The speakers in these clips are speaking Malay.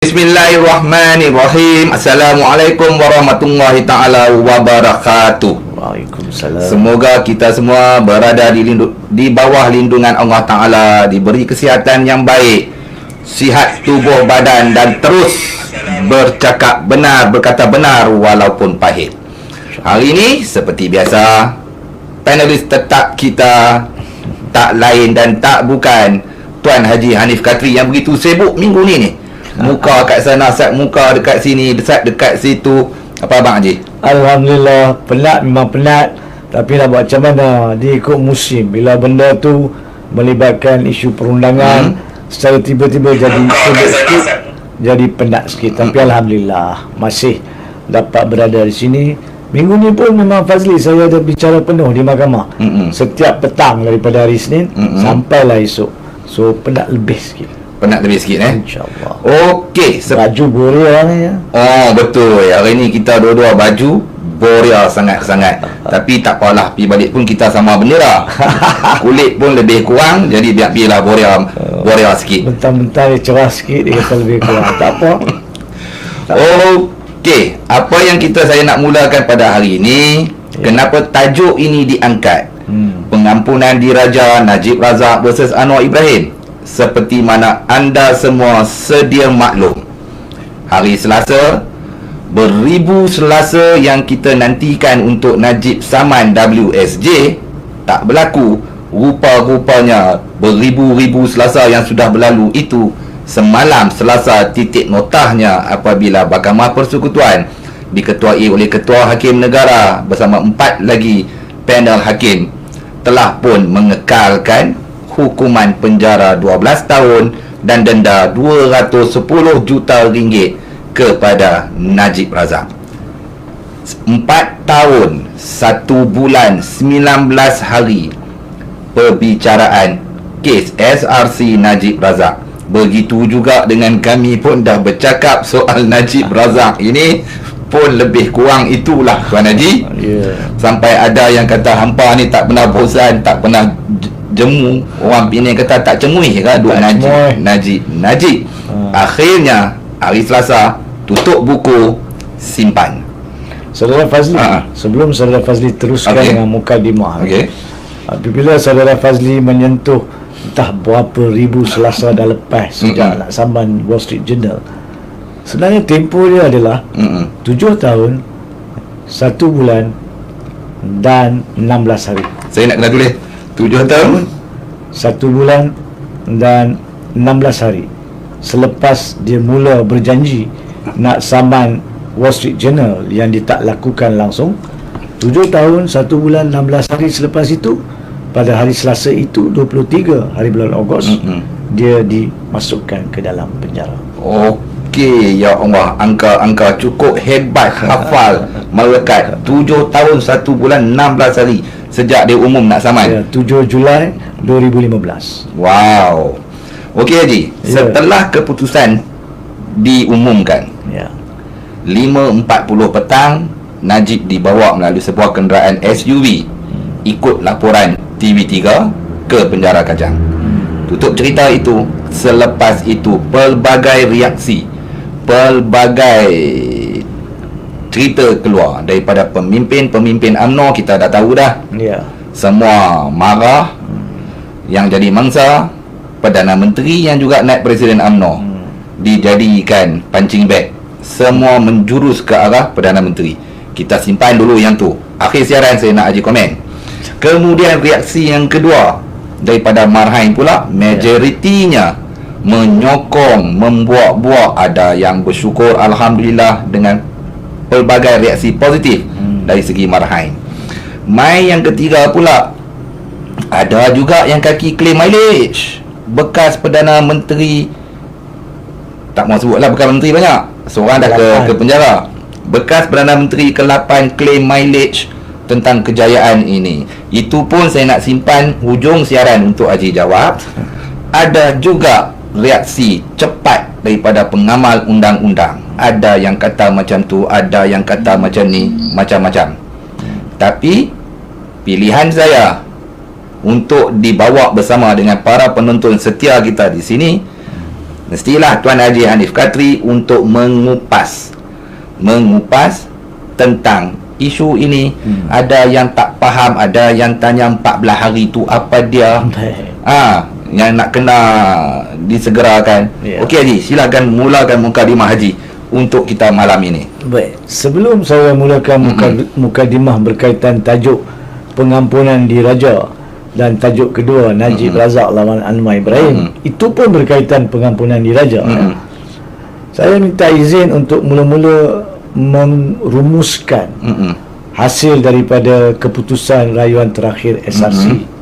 Bismillahirrahmanirrahim. Assalamualaikum warahmatullahi ta'ala wabarakatuh. Waalaikumsalam. Semoga kita semua berada di bawah lindungan Allah Ta'ala, diberi kesihatan yang baik, sihat tubuh badan, dan terus bercakap benar, berkata benar walaupun pahit. Hari ini seperti biasa, panelis tetap kita tak lain dan tak bukan Tuan Haji Hanif Katri yang begitu sibuk minggu ni. Muka kat sana, sat muka dekat sini, sat dekat situ. Apa abang Haji? Alhamdulillah, penat memang penat. Tapi nak buat macam mana? Dia ikut musim. Bila benda tu melibatkan isu perundangan, secara tiba-tiba jadi sibuk sikit, jadi penat sikit. Tapi Alhamdulillah, masih dapat berada di sini. Minggu ni pun memang Fazli, saya ada bicara penuh di mahkamah. Setiap petang daripada hari Isnin sampailah esok. So penat lebih sikit. Penat lebih sikit InsyaAllah. Okey, baju boria ni ya. Oh betul. Hari ni kita dua-dua baju boria sangat-sangat. Tapi tak apalah, pergi balik pun kita sama bendera. Kulit pun lebih kurang, jadi biar pergilah boria sikit. Bentar-bentar dia cerah sikit, dia kata lebih kurang. Tak apa. Okey, apa yang saya nak mulakan pada hari ini, kenapa tajuk ini diangkat? Pengampunan diraja Najib Razak versus Anwar Ibrahim. Seperti mana anda semua sedia maklum, hari Selasa, beribu Selasa yang kita nantikan untuk Najib saman WSJ tak berlaku. Rupa-rupanya beribu-ribu Selasa yang sudah berlalu itu semalam Selasa titik notahnya apabila Mahkamah Persekutuan diketuai oleh Ketua Hakim Negara bersama 4 lagi panel hakim telah pun mengekalkan hukuman penjara 12 tahun dan denda 210 juta ringgit kepada Najib Razak. 4 tahun 1 bulan 19 hari perbicaraan kes SRC Najib Razak. Begitu juga dengan kami pun dah bercakap soal Najib Razak ini pun lebih kurang itulah Tuan Haji. Sampai ada yang kata hampa ni tak pernah bosan, tak pernah jemu. Orang Penang kata tak cemuih ke duk Najib. Akhirnya hari Selasa tutup buku, simpan. Saudara Fazli, sebelum Saudara Fazli teruskan dengan mukadimah, apabila Saudara Fazli menyentuh entah berapa ribu Selasa dah lepas sejak nak samban Wall Street Journal, sebenarnya tempoh dia adalah 7 tahun 1 bulan dan 16 hari. Saya nak kena tulis 7 tahun 1 bulan dan 16 hari selepas dia mula berjanji nak saman Wall Street Journal yang dia tak lakukan langsung. 7 tahun 1 bulan 16 hari selepas itu, pada hari Selasa itu 23 hari bulan Ogos, dia dimasukkan ke dalam penjara. Okey, ya Allah, angka-angka cukup hebat, hafal, melekat. 7 tahun 1 bulan 16 hari sejak dia umum nak saman. 7 Julai 2015. Wow. Okey Haji, setelah keputusan diumumkan, 5.40 petang, Najib dibawa melalui sebuah kenderaan SUV ikut laporan TV3 ke penjara Kajang. Tutup cerita itu. Selepas itu pelbagai reaksi, pelbagai cerita keluar daripada pemimpin-pemimpin UMNO. Kita dah tahu dah. Semua marah. Yang jadi mangsa Perdana Menteri yang juga naib Presiden UMNO dijadikan pancing bag. Semua menjurus ke arah Perdana Menteri. Kita simpan dulu yang tu. Akhir siaran saya nak Haji komen. Kemudian reaksi yang kedua daripada Marhain pula, majoritinya menyokong, membuak-buak. Ada yang bersyukur Alhamdulillah dengan pelbagai reaksi positif dari segi Marhain. Mai yang ketiga pula, ada juga yang kaki claim mileage. Bekas Perdana Menteri, tak mahu sebutlah bekas menteri banyak, seorang dah ke penjara. Bekas Perdana Menteri ke-8 claim mileage tentang kejayaan ini. Itu pun saya nak simpan hujung siaran untuk Haji jawab. Ada juga reaksi cepat daripada pengamal undang-undang. Ada yang kata macam tu, ada yang kata macam ni, macam-macam. Tapi pilihan saya untuk dibawa bersama dengan para penonton setia kita di sini, mestilah Tuan Haji Hanif Katri untuk mengupas tentang isu ini. Ada yang tak faham, ada yang tanya 14 hari tu apa dia. Yang nak kena disegerakan. Okey Haji, silakan mulakan mukadimah Haji untuk kita malam ini. Baik, sebelum saya mulakan mukadimah berkaitan tajuk pengampunan diraja dan tajuk kedua Najib Razak lawan Anwar Ibrahim, itu pun berkaitan pengampunan diraja. Saya minta izin untuk mula-mula merumuskan hasil daripada keputusan rayuan terakhir SRC.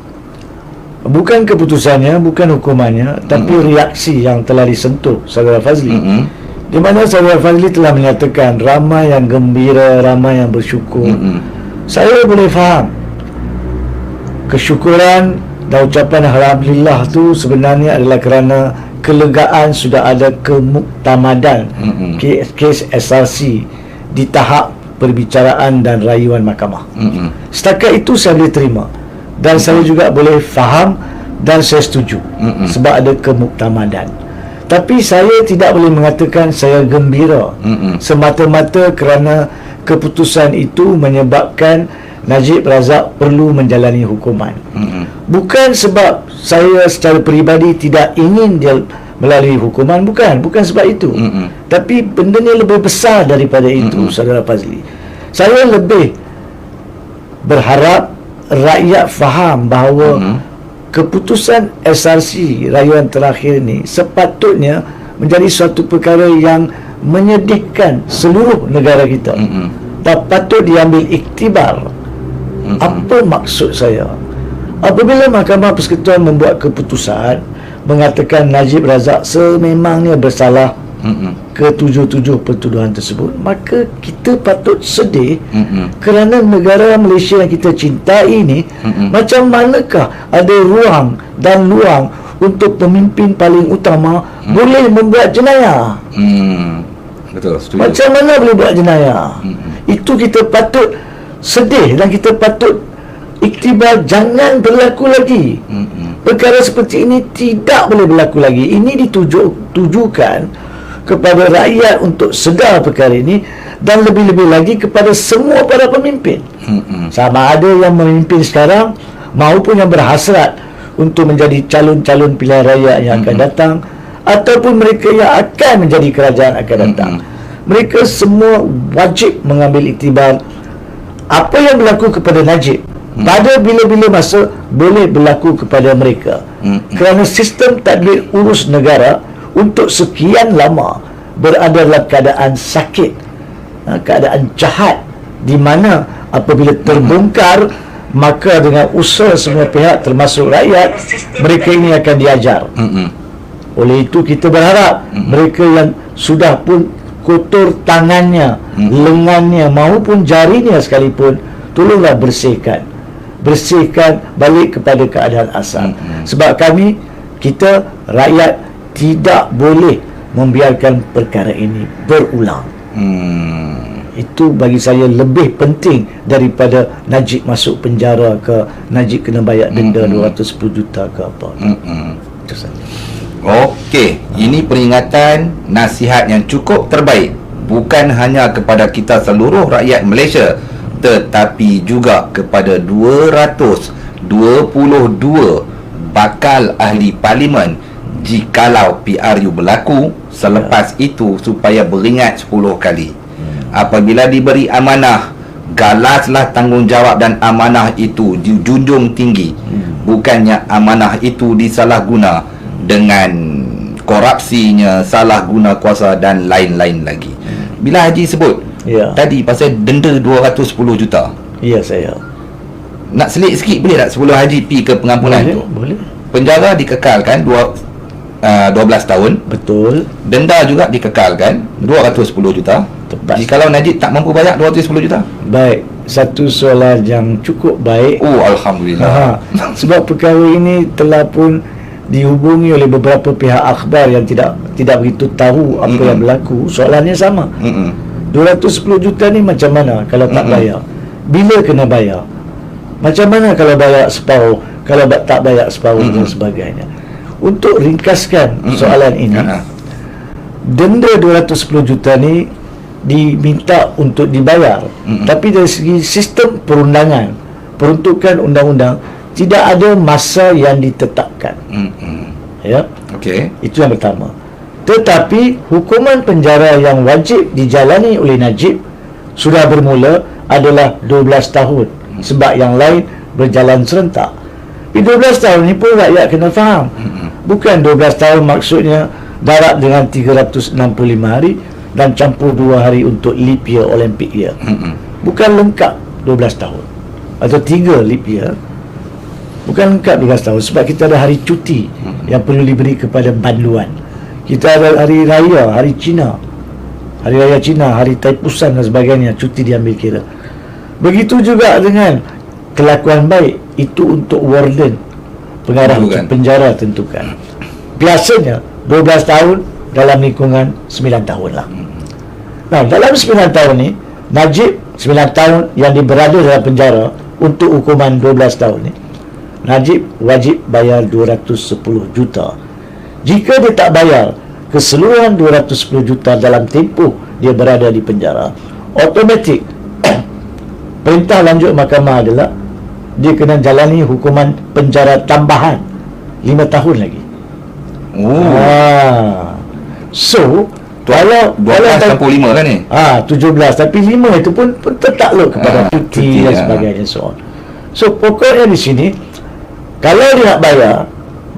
Bukan keputusannya, bukan hukumannya, tapi reaksi yang telah disentuh Saudara Fazli, di mana Saudara Fazli telah menyatakan ramai yang gembira, ramai yang bersyukur. Saya boleh faham kesyukuran dan ucapan Alhamdulillah tu sebenarnya adalah kerana kelegaan sudah ada kemuktamadan kes SRC di tahap perbicaraan dan rayuan mahkamah. Setakat itu saya boleh terima, dan saya juga boleh faham dan saya setuju sebab ada kemuktamadan. Tapi saya tidak boleh mengatakan saya gembira semata-mata kerana keputusan itu menyebabkan Najib Razak perlu menjalani hukuman. Bukan sebab saya secara peribadi tidak ingin dia melalui hukuman, bukan sebab itu. Tapi benda ni lebih besar daripada itu, Saudara Fazli. Saya lebih berharap rakyat faham bahawa keputusan SRC rayuan terakhir ni sepatutnya menjadi suatu perkara yang menyedihkan seluruh negara kita. Patut diambil iktibar. Apa maksud saya? Apabila Mahkamah Persekutuan membuat keputusan mengatakan Najib Razak sememangnya bersalah ke-77 pertuduhan tersebut, maka kita patut sedih kerana negara Malaysia yang kita cintai ini, macam manakah ada ruang dan luang untuk pemimpin paling utama boleh membuat jenayah. Betul, setuju. Macam mana boleh buat jenayah? Itu kita patut sedih dan kita patut iktibar jangan berlaku lagi. Perkara seperti ini tidak boleh berlaku lagi. Ini ditujukan kepada rakyat untuk sedar perkara ini, dan lebih-lebih lagi kepada semua para pemimpin, sama ada yang memimpin sekarang maupun yang berhasrat untuk menjadi calon-calon pilihan raya yang akan datang, ataupun mereka yang akan menjadi kerajaan akan datang. Mereka semua wajib mengambil iktibar apa yang berlaku kepada Najib pada bila-bila masa boleh berlaku kepada mereka. Kerana sistem tadbir urus negara untuk sekian lama berada dalam keadaan sakit, keadaan jahat, di mana apabila terbongkar, maka dengan usaha semua pihak termasuk rakyat, mereka ini akan diajar. Oleh itu kita berharap mereka yang sudah pun kotor tangannya, lengannya maupun jarinya sekalipun, tolonglah bersihkan balik kepada keadaan asal. Sebab kita rakyat tidak boleh membiarkan perkara ini berulang. Itu bagi saya lebih penting daripada Najib masuk penjara ke, Najib kena bayar denda 210 juta ke apa. Itu saja. Okey, ini peringatan nasihat yang cukup terbaik, bukan hanya kepada kita seluruh rakyat Malaysia, tetapi juga kepada 222 bakal ahli parlimen jikalau PRU berlaku selepas itu, supaya beringat 10 kali. Apabila diberi amanah, galaslah tanggungjawab dan amanah itu dijunjung tinggi. Bukannya amanah itu disalahguna dengan korupsinya, salah guna kuasa dan lain-lain lagi. Bila Haji sebut tadi pasal denda 210 juta. Ya, saya nak selit sikit boleh tak sebelum Haji pi ke pengampunan tu? Boleh. Penjara dikekalkan 12 tahun. Betul. Denda juga dikekalkan 210 juta. Tepat. Jikalau Najib tak mampu bayar 210 juta. Baik, satu soalan yang cukup baik. Oh, alhamdulillah. Sebab perkara ini telah pun dihubungi oleh beberapa pihak akhbar yang tidak begitu tahu apa yang berlaku. Soalannya sama. 210 juta ni macam mana kalau tak bayar? Bila kena bayar? Macam mana kalau bayar separuh, kalau tak bayar separuh dan sebagainya? Untuk ringkaskan soalan ini, denda 210 juta ni diminta untuk dibayar. Tapi dari segi sistem perundangan, peruntukan undang-undang, tidak ada masa yang ditetapkan. Ya. Okey. Itu yang pertama. Tetapi hukuman penjara yang wajib dijalani oleh Najib sudah bermula adalah 12 tahun. Sebab yang lain berjalan serentak. Di 12 tahun ni pun rakyat kena faham. Bukan 12 tahun maksudnya darab dengan 365 hari dan campur 2 hari untuk leap year, Olympic year. Bukan lengkap 12 tahun atau 3 leap year. Bukan lengkap 12 tahun sebab kita ada hari cuti yang perlu diberi kepada banduan. Kita ada hari raya, hari Cina, hari raya Cina, hari Taipusan dan sebagainya, cuti diambil kira. Begitu juga dengan kelakuan baik, itu untuk warden, pengarah penjara tentukan. Biasanya 12 tahun dalam lingkungan 9 tahun lah. Nah, dalam 9 tahun ni, Najib 9 tahun yang berada dalam penjara untuk hukuman 12 tahun ni, Najib wajib bayar 210 juta. Jika dia tak bayar keseluruhan 210 juta dalam tempoh dia berada di penjara, automatik perintah lanjut mahkamah adalah dia kena jalani hukuman penjara tambahan 5 tahun lagi. So kalau 12.5 kan ni? 17, tapi 5 itu pun tertakluk kepada cuti dan sebagainya, so on. So pokoknya di sini, kalau dia nak bayar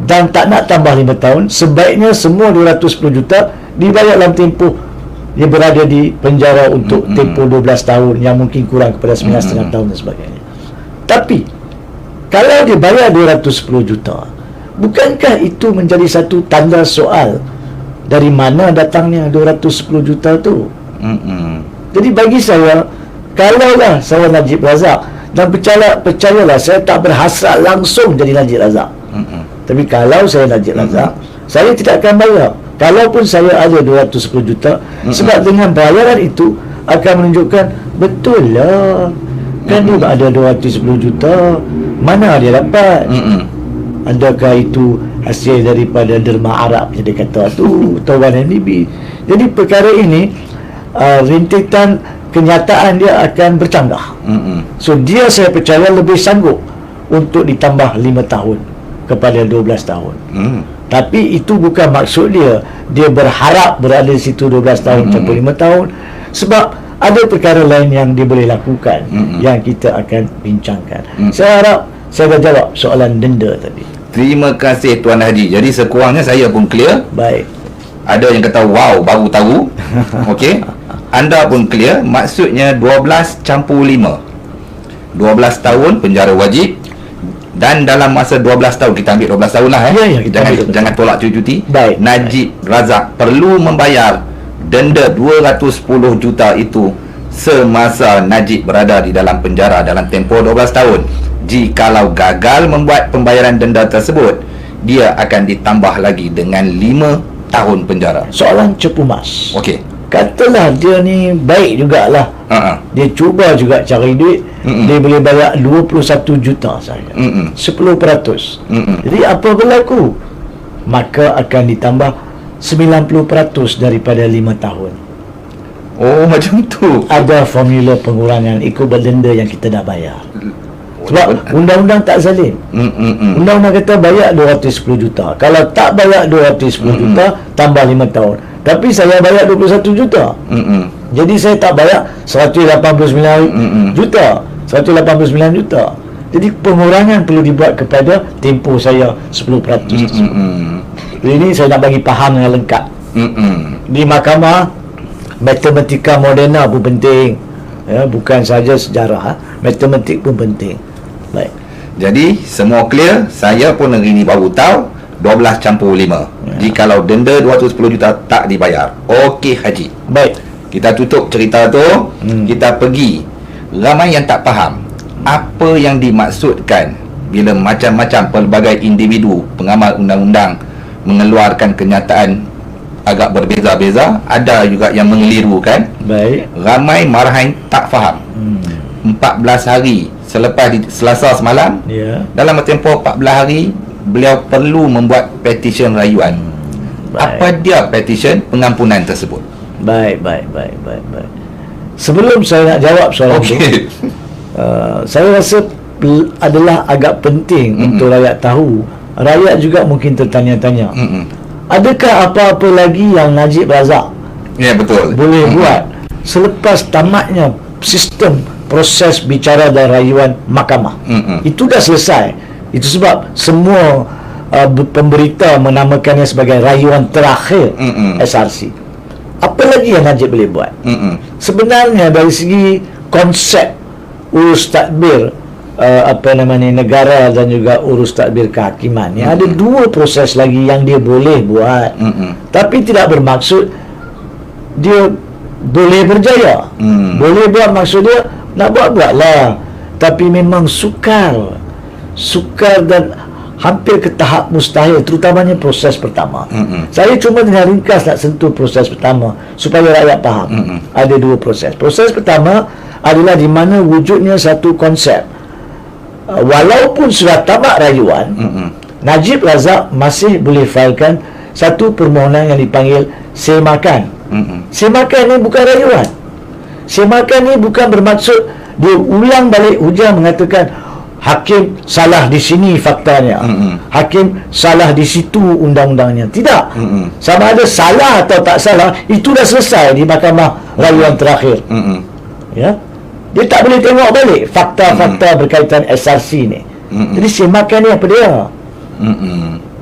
dan tak nak tambah 5 tahun, sebaiknya semua 210 juta dibayar dalam tempoh dia berada di penjara untuk tempoh 12 tahun yang mungkin kurang kepada 9,5 tahun dan sebagainya. Tapi kalau dia bayar 210 juta, bukankah itu menjadi satu tanda soal dari mana datangnya 210 juta tu? Jadi bagi saya, kalaulah saya Najib Razak, dan percayalah saya tak berhasrat langsung jadi Najib Razak. Tapi kalau saya Najib Razak, saya tidak akan bayar kalaupun saya ada 210 juta. Sebab dengan bayaran itu akan menunjukkan betul lah kan dia ada 210 juta, mana dia dapat? Adakah itu hasil daripada derma Arab yang dia kata tu, Tawan MDB? Jadi perkara ini rintitan kenyataan dia akan bercanggah. So dia, saya percaya, lebih sanggup untuk ditambah 5 tahun kepada 12 tahun. Tapi itu bukan maksud dia berharap berada di situ 12 tahun campur 5 tahun. Sebab ada perkara lain yang dia boleh lakukan yang kita akan bincangkan. Saya harap saya dah jawab soalan denda tadi. Terima kasih Tuan Haji. Jadi sekurangnya saya pun clear. Baik. Ada yang kata wow, baru tahu. Okey. Anda pun clear. Maksudnya 12 campur 5, 12 tahun penjara wajib. Dan dalam masa 12 tahun, kita ambil 12 tahun lah jangan tolak cuti. Baik. Najib Razak perlu membayar denda 210 juta itu semasa Najib berada di dalam penjara dalam tempoh 12 tahun. Jikalau gagal membuat pembayaran denda tersebut, dia akan ditambah lagi dengan 5 tahun penjara. Soalan cepu mas. Okey. Katalah dia ni baik jugalah. Dia cuba juga cari duit. Dia boleh bayar 21 juta saja. 10%. Jadi apa berlaku? Maka akan ditambah 90% daripada 5 tahun. Oh, macam tu. Ada formula pengurangan ikut berdenda yang kita dah bayar. Sebab undang-undang tak zalim. Undang-undang kata bayar 210 juta. Kalau tak bayar 210 juta, tambah 5 tahun. Tapi saya bayar 21 juta. Jadi saya tak bayar 189 juta. 189 juta. Jadi pengurangan perlu dibuat kepada tempoh saya 10%. Ini saya nak bagi faham dengan lengkap. Di mahkamah, matematika moderna pun penting. Ya, bukan saja sejarah, matematik pun penting. Baik. Jadi semua clear. Saya pun hari ini baru tahu 12 campur 5. Jikalau denda 210 juta tak dibayar. Okey Haji. Baik. Kita tutup cerita tu. Kita pergi. Ramai yang tak faham apa yang dimaksudkan bila macam-macam pelbagai individu pengamal undang-undang mengeluarkan kenyataan agak berbeza-beza. Ada juga yang mengelirukan. Baik. Ramai marahan tak faham. 14 hari selepas Selasa semalam, dalam tempoh 14 hari beliau perlu membuat petisyen rayuan. Apa dia petition pengampunan tersebut? Baik. Sebelum saya nak jawab soalan itu, saya rasa adalah agak penting untuk rakyat tahu. Rakyat juga mungkin tertanya-tanya, adakah apa-apa lagi yang Najib Razak betul boleh buat selepas tamatnya sistem proses bicara dan rayuan mahkamah? Itu dah selesai. Itu sebab semua pemberita menamakannya sebagai rayuan terakhir SRC. Apa lagi yang Najib boleh buat? Sebenarnya dari segi konsep urus tadbir negara dan juga urus tadbir kehakiman, ada dua proses lagi yang dia boleh buat. Tapi tidak bermaksud dia boleh berjaya. Boleh buat, maksud dia nak buat-buatlah, tapi memang sukar dan hampir ke tahap mustahil, terutamanya proses pertama. Saya cuma dengan ringkas nak sentuh proses pertama supaya rakyat faham. Ada dua proses. Proses pertama adalah di mana wujudnya satu konsep, walaupun sudah tamat rayuan, Najib Razak masih boleh failkan satu permohonan yang dipanggil semakan. Semakan ni bukan rayuan. Semakan ni bukan bermaksud dia ulang balik hujah mengatakan hakim salah di sini faktanya, hakim salah di situ undang-undangnya. Tidak. Sama ada salah atau tak salah, itu dah selesai di mahkamah rayuan terakhir. Ya, dia tak boleh tengok balik fakta-fakta berkaitan SRC ni. Jadi semakan ni apa dia?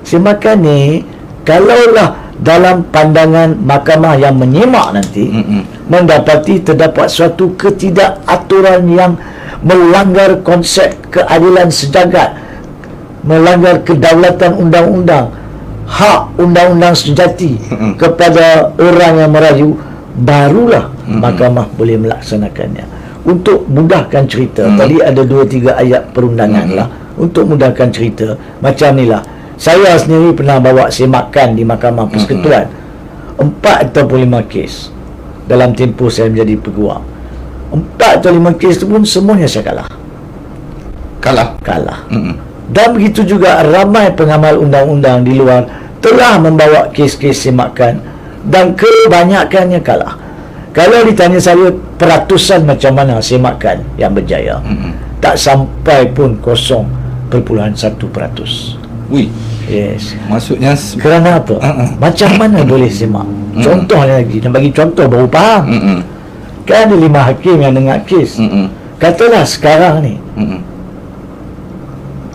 Semakan ni, kalaulah dalam pandangan mahkamah yang menyemak nanti mendapati terdapat suatu ketidakaturan yang melanggar konsep keadilan sejagat, melanggar kedaulatan undang-undang, hak undang-undang sejati kepada orang yang merayu, barulah mahkamah boleh melaksanakannya. Untuk mudahkan cerita, tadi ada 2-3 ayat perundangan lah. Untuk mudahkan cerita, macam ni lah, saya sendiri pernah bawa semakan di Mahkamah Persekutuan 4 atau 5 kes dalam tempoh saya menjadi peguam. 4 atau 5 kes tu pun semuanya saya kalah. Dan begitu juga ramai pengamal undang-undang di luar telah membawa kes-kes semakan dan kebanyakannya kalah. Kalau ditanya saya peratusan macam mana semakan yang berjaya, tak sampai pun 0.1%. Wih, yes. maksudnya Kerana apa? Macam mana boleh semak? Contohnya lagi, dan bagi contoh baru faham. Kan ada 5 hakim yang dengar kes. Katalah sekarang ni,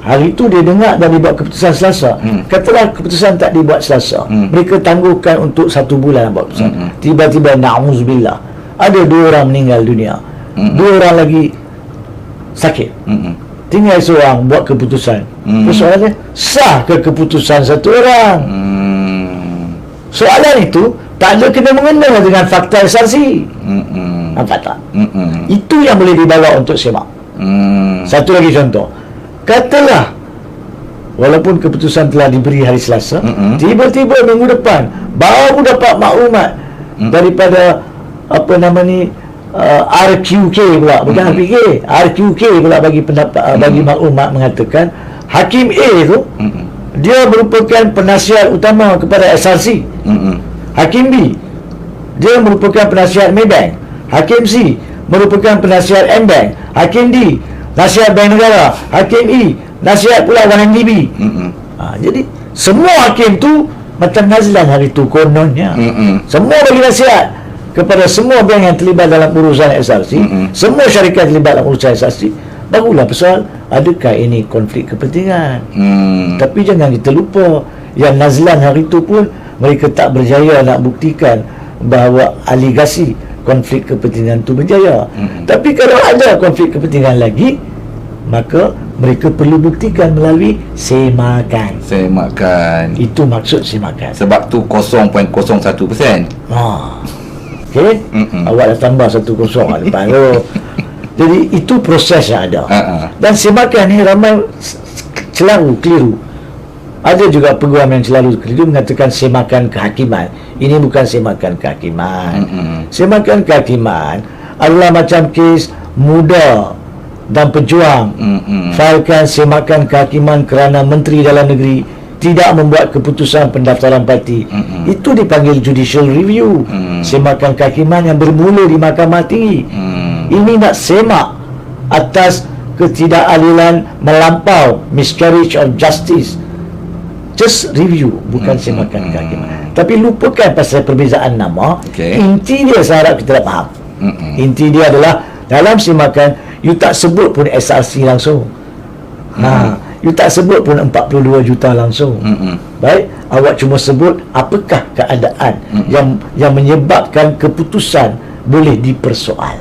hari tu dia dengar dan dibuat keputusan Selasa. Katalah keputusan tak dibuat Selasa, mereka tangguhkan untuk 1 bulan buat keputusan. Tiba-tiba na'udzubillah, ada 2 orang meninggal dunia, 2 orang lagi sakit, tinggal seorang buat keputusan. Persoalannya, sah ke keputusan satu orang? Soalan itu tak ada kena-mengena dengan fakta SRC. Nampak tak? Itu yang boleh dibawa untuk semak. Satu lagi contoh, katalah walaupun keputusan telah diberi hari Selasa, tiba-tiba minggu depan baru dapat maklumat daripada RQK pula, bukan RPK, RQK pula bagi pendapat, bagi maklumat mengatakan Hakim A tu dia merupakan penasihat utama kepada SRC. Hakim B dia merupakan penasihat Maybank. Hakim C merupakan penasihat M-Bank. Hakim D nasihat Bank Negara. Hakim E nasihat pula 1MDB. Jadi semua hakim tu macam Nazlan hari tu kononnya, semua bagi nasihat kepada semua bank yang terlibat dalam urusan SRC, semua syarikat terlibat dalam urusan SRC. Barulah persoal, adakah ini konflik kepentingan? Tapi jangan kita lupa yang Nazlan hari itu pun mereka tak berjaya nak buktikan bahawa aligasi konflik kepentingan itu berjaya. Tapi kalau ada konflik kepentingan lagi, maka mereka perlu buktikan melalui semakan. Itu maksud semakan. Sebab tu 0.01%. Okey. Awak dah tambah 1-0 depan tu. Jadi itu proses yang ada. Dan semakan ni ramai keliru. Ada juga peguam yang selalu keliru mengatakan semakan kehakiman. Ini bukan semakan kehakiman. Semakan kehakiman adalah macam kes muda dan pejuang failkan semakan kehakiman kerana Menteri Dalam Negeri tidak membuat keputusan pendaftaran parti, itu dipanggil judicial review. Semakan kehakiman yang bermula di Mahkamah Tinggi. Ini nak semak atas ketidakadilan melampau, miscarriage of justice. Just review, bukan semakan kehakiman. Tapi lupakan pasal perbezaan nama. Inti dia saya harap kita dah faham. Inti dia adalah dalam semakan you tak sebut pun SRC langsung. You tak sebut pun 42 juta langsung. Baik, awak cuma sebut apakah keadaan yang menyebabkan keputusan boleh dipersoal.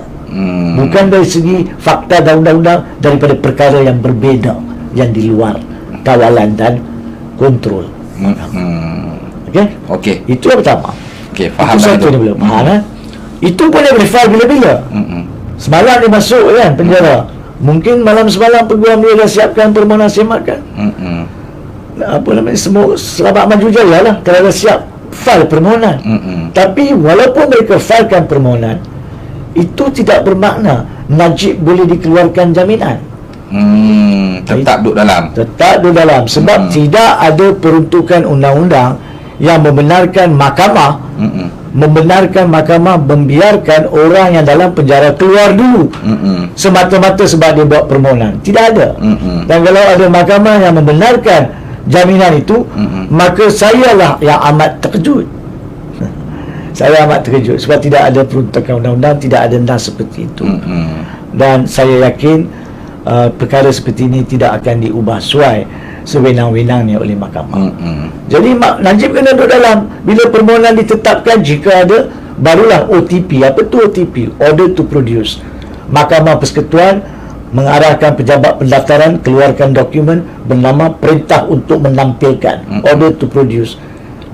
Bukan dari segi fakta dan undang-undang, daripada perkara yang berbeza yang di luar kawalan dan kontrol. Okey. Itu yang pertama. Faham itu satu dia boleh faham. Itu pun dia boleh faham bila-bila. Semalam dia masuk kan penjara. Mungkin malam semalam peguam dia dah siapkan permohonan semakan. Apa namanya, semua selamat maju jaya lah kalau dah siap file permohonan. Tapi walaupun mereka filekan permohonan, itu tidak bermakna Najib boleh dikeluarkan jaminan. Tetap duduk dalam. Tetap duduk dalam. Sebab tidak ada peruntukan undang-undang yang membenarkan mahkamah membiarkan orang yang dalam penjara keluar dulu semata-mata sebab dia buat permohonan. Tidak ada. Dan kalau ada mahkamah yang membenarkan jaminan itu, maka saya lah yang amat terkejut. Saya amat terkejut sebab tidak ada peruntukan undang-undang, tidak ada nas seperti itu. Dan saya yakin perkara seperti ini tidak akan diubah suai sewenang-wenangnya oleh mahkamah. Jadi Najib kena duduk dalam. Bila permohonan ditetapkan, jika ada, barulah OTP. Apa tu OTP? Order to produce. Mahkamah Persekutuan mengarahkan pejabat pendaftaran keluarkan dokumen bernama perintah untuk menampilkan, order to produce,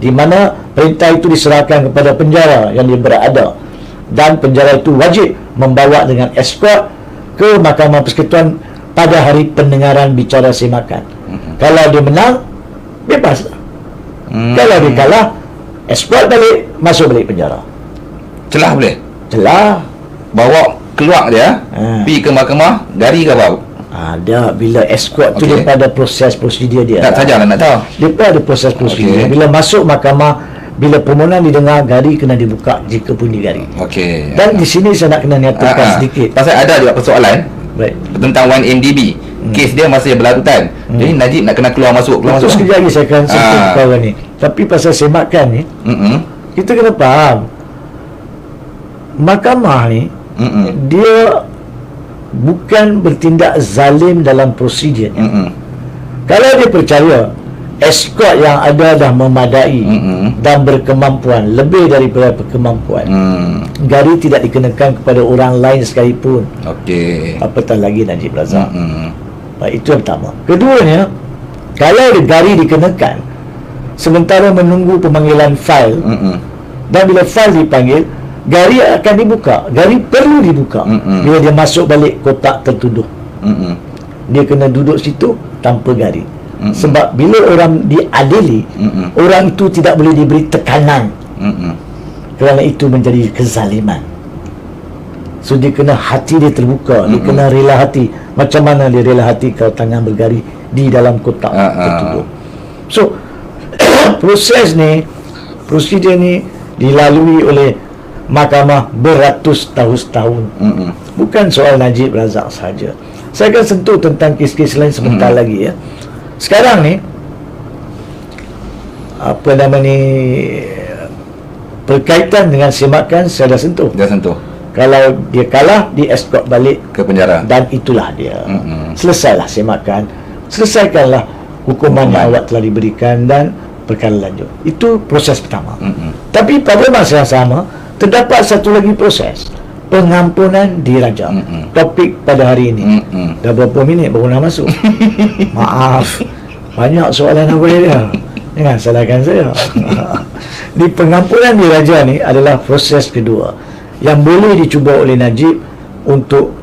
di mana perintah itu diserahkan kepada penjara yang dia berada, dan penjara itu wajib membawa dengan escort ke Mahkamah Persekutuan pada hari pendengaran bicara semakan. Kalau dia menang, bebas. Kalau dia kalah, escort balik, masuk balik penjara. Celah boleh? Celah. Bawa keluar dia, pergi ke mahkamah, gari ke bau? Ada. Bila escort tu daripada proses prosedur dia. Tak sajalah nak tahu. Dia ada proses prosedur. Bila masuk mahkamah, bila permohonan didengar, gari kena dibuka jika pun digari. Dan di sini saya nak kena nyatakan sedikit. Pasal ada juga persoalan tentang 1MDB. Kes dia masih berlarutan. Jadi Najib nak kena keluar masuk. Sekejap lagi saya akan sentuh perkara ni. Tapi pasal semakan ni, kita kena faham, mahkamah ni dia bukan bertindak zalim dalam prosedurnya. Kalau dia percaya escort yang ada dah memadai dan berkemampuan lebih daripada kemampuan, gari tidak dikenakan kepada orang lain sekalipun. Apatah lagi Najib Razak. Itu yang pertama. Keduanya, kalau gari dikenakan sementara menunggu pemanggilan fail, dan bila fail dipanggil, gari akan dibuka. Gari perlu dibuka bila dia masuk balik kotak tertuduh. Dia kena duduk situ tanpa gari. Sebab bila orang diadili, orang itu tidak boleh diberi tekanan, kerana itu menjadi kezaliman. So dia kena hati dia terbuka, dia kena rela hati. Macam mana dia rela hati kalau tangan bergari di dalam kotak tertuduh? So proses ni, prosedur ni dilalui oleh mahkamah beratus tahun. Bukan soal Najib Razak saja. Saya akan sentuh tentang kes-kes lain sebentar lagi ya. Sekarang ni, apa nama ni, berkaitan dengan semakan saya dah sentuh. Kalau dia kalah, dia escort balik ke penjara. Dan itulah dia. Selesailah semakan. Selesaikanlah hukuman yang awak telah diberikan dan perkara lanjut. Itu proses pertama. Tapi pada masa yang sama, terdapat satu lagi proses, pengampunan diraja. Topik pada hari ini. Dah berapa minit baru nak masuk? Maaf, banyak soalan apa dia. Jangan salahkan saya. Di pengampunan diraja ni adalah proses kedua yang boleh dicuba oleh Najib untuk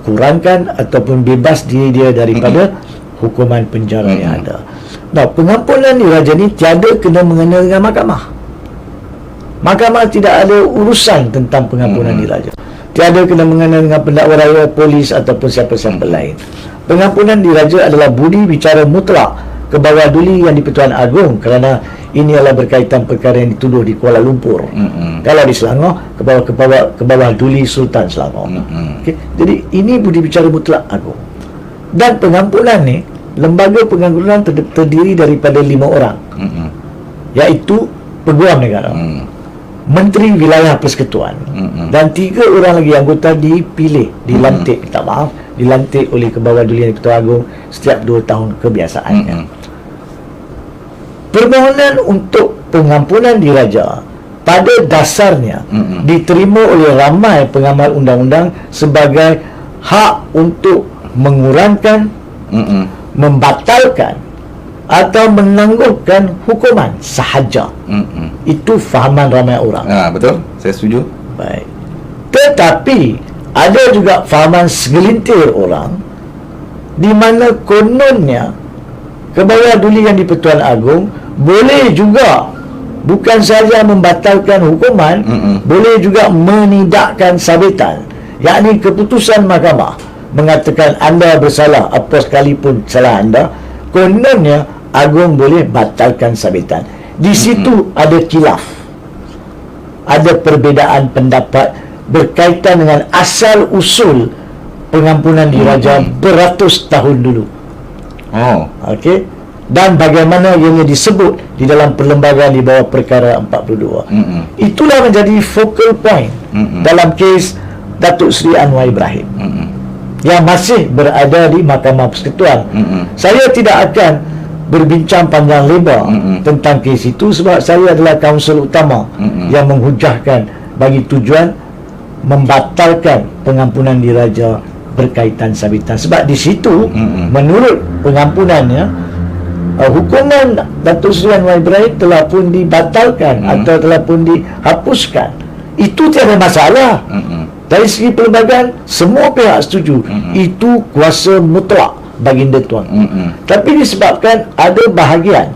kurangkan ataupun bebas diri dia daripada hukuman penjara yang ada. Nah, pengampunan diraja ni tiada kena mengena dengan mahkamah. Mahkamah tidak ada urusan tentang pengampunan diraja. Tiada kena mengena dengan pendakwa raya, polis ataupun siapa-siapa lain. Pengampunan diraja adalah budi bicara mutlak ke bawah duli Yang di-Pertuan Agong, kerana ini adalah berkaitan perkara yang dituduh di Kuala Lumpur. Kalau di Selangor, ke bawah duli Sultan Selangor. Okay? Jadi ini budi bicara mutlak Agong. Dan pengampunan ni, lembaga pengampunan terdiri daripada 5 orang, iaitu Peguam Negara, Menteri Wilayah Persekutuan, dan 3 orang lagi anggota dipilih, dilantik, dilantik oleh Kebawah Duli Yang di-Pertuan Agong setiap 2 tahun kebiasaannya. Permohonan untuk pengampunan diraja pada dasarnya diterima oleh ramai pengamal undang-undang sebagai hak untuk mengurangkan, membatalkan atau menangguhkan hukuman sahaja. Itu fahaman ramai orang. Betul, saya setuju. Baik. Tetapi ada juga fahaman segelintir orang di mana kononnya Kebawah Duli Yang di-Pertuan Agong boleh juga bukan sahaja membatalkan hukuman, boleh juga menidakkan sabitan, yakni keputusan mahkamah mengatakan anda bersalah apa sekalipun salah anda, kononnya Agong boleh batalkan sabitan. Di situ ada khilaf, ada perbezaan pendapat berkaitan dengan asal usul pengampunan diraja beratus tahun dulu. Okey. Dan bagaimana ianya disebut di dalam perlembagaan di bawah perkara 42. Itulah menjadi focal point dalam kes Datuk Seri Anwar Ibrahim yang masih berada di Mahkamah Persekutuan. Saya tidak akan berbincang panjang lebar tentang kes itu sebab saya adalah kaunsul utama yang menghujahkan bagi tujuan membatalkan pengampunan diraja berkaitan sabitan. Sebab di situ menurut pengampunannya hukuman Datuk Seri Anwar Ibrahim telah pun dibatalkan atau telah pun dihapuskan. Itu tiada masalah. Dari segi perlembagaan semua pihak setuju. Itu kuasa mutlak baginda tuan. Tapi disebabkan ada bahagian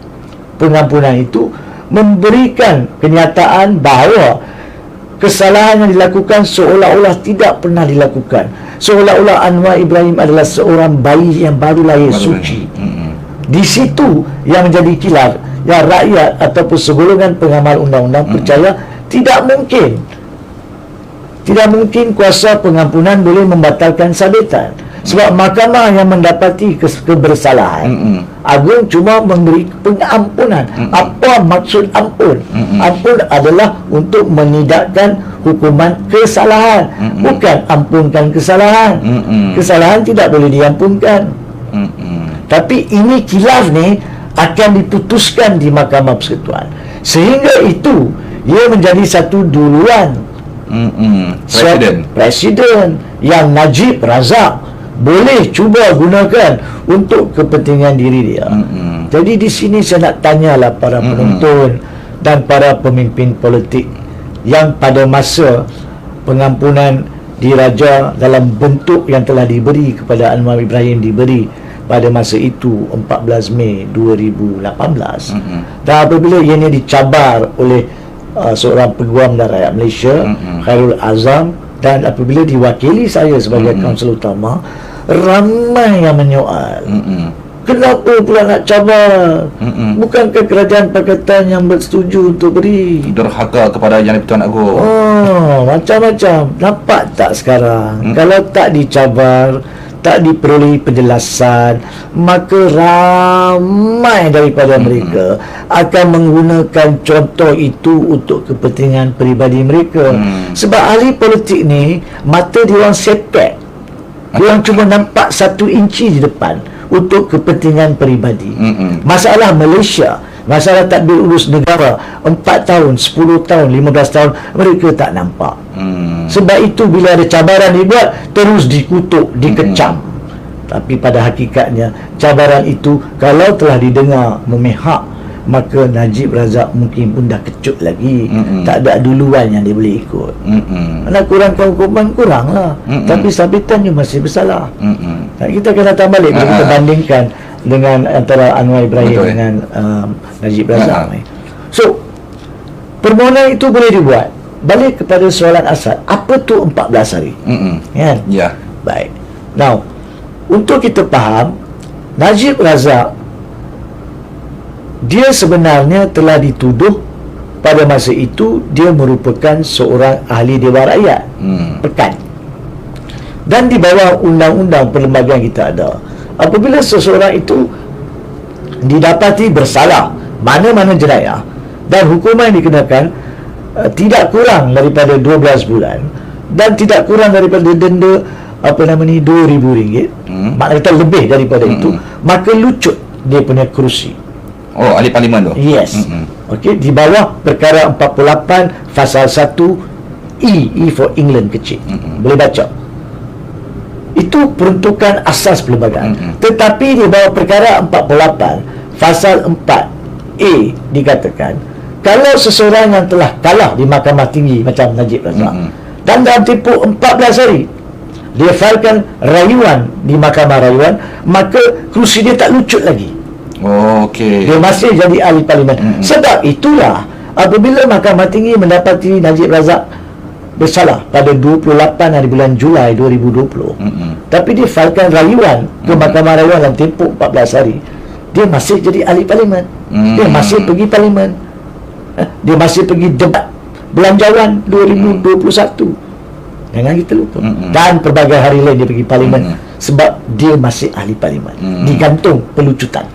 pengampunan itu memberikan kenyataan bahawa kesalahan yang dilakukan seolah-olah tidak pernah dilakukan, seolah-olah Anwar Ibrahim adalah seorang bayi yang baru lahir suci. Di situ yang menjadi khilaf, yang rakyat ataupun segolongan pengamal undang-undang percaya tidak mungkin kuasa pengampunan boleh membatalkan sabitan, sebab mahkamah yang mendapati kebersalahan. Agung cuma memberi pengampunan. Apa maksud ampun? Ampun adalah untuk menidakkan hukuman kesalahan, bukan ampunkan kesalahan. Kesalahan tidak boleh diampunkan. Tapi ini khilaf ni akan diputuskan di Mahkamah Persekutuan, sehingga itu ia menjadi satu duluan Presiden yang Najib Razak boleh cuba gunakan untuk kepentingan diri dia. Jadi di sini saya nak tanyalah para penonton dan para pemimpin politik yang pada masa pengampunan diraja dalam bentuk yang telah diberi kepada Anwar Ibrahim diberi pada masa itu 14 Mei 2018, dan apabila ianya dicabar oleh seorang peguam dan rakyat Malaysia, Khairul Azam, dan apabila diwakili saya sebagai kaunsul utama, ramai yang menyoal, kenapa pula nak cabar? Bukankah kerajaan Pakatan yang bersetuju untuk beri? Derhaka kepada Yang di-Pertuan Agong. Macam-macam. Nampak tak sekarang? Kalau tak dicabar, tak diperoleh penjelasan, maka ramai daripada mereka akan menggunakan contoh itu untuk kepentingan peribadi mereka. Sebab ahli politik ni mata diorang sepet, diorang cuma nampak 1 inci di depan untuk kepentingan peribadi. Masalah Malaysia, masalah tadbir urus negara 4 tahun, 10 tahun, 15 tahun mereka tak nampak. Sebab itu bila ada cabaran dibuat, terus dikutuk, dikecam. Tapi pada hakikatnya cabaran itu kalau telah didengar memihak, maka Najib Razak mungkin pun dah kecut lagi. Tak ada duluan yang dia boleh ikut. Nak kurangkan hukuman, kuranglah. Tapi sabitannya masih bersalah. Kita kena tambah balik bila kita bandingkan dengan antara Anwar Ibrahim dengan Najib Razak. So permohonan itu boleh dibuat. Balik kepada soalan asal, apa tu 14 hari? Kan? Ya. Baik. Now, untuk kita faham, Najib Razak dia sebenarnya telah dituduh pada masa itu dia merupakan seorang ahli Dewan Rakyat Pekan, dan di bawah undang-undang perlembagaan kita ada, apabila seseorang itu didapati bersalah mana-mana jenayah dan hukuman yang dikenakan tidak kurang daripada 12 bulan dan tidak kurang daripada denda RM2,000, maknanya kata lebih daripada itu, maka lucut dia punya kerusi. Oh, ahli parlimen tu. Yes. Okey, di bawah perkara 48 pasal 1 E for England kecil. Boleh baca. Itu peruntukan asas perlembagaan. Tetapi di bawah perkara 48 pasal 4A dikatakan, kalau seseorang yang telah kalah di Mahkamah Tinggi macam Najib Razak, dan dalam tempoh 14 hari dia filekan rayuan di Mahkamah Rayuan, maka kerusi dia tak lucut lagi. Oh, okey. Dia masih jadi ahli parlimen. Sebab itulah apabila Mahkamah Tinggi mendapati Najib Razak bersalah pada 28 hari bulan Julai 2020, tapi dia filekan rayuan ke Mahkamah Rayuan dalam tempoh 14 hari, dia masih jadi ahli parlimen. Dia masih pergi parlimen. Dia masih pergi debat belanjawan 2021. Jangan kita lupa. Dan pelbagai hari lain dia pergi parlimen, sebab dia masih ahli parlimen. Digantung pelucutan.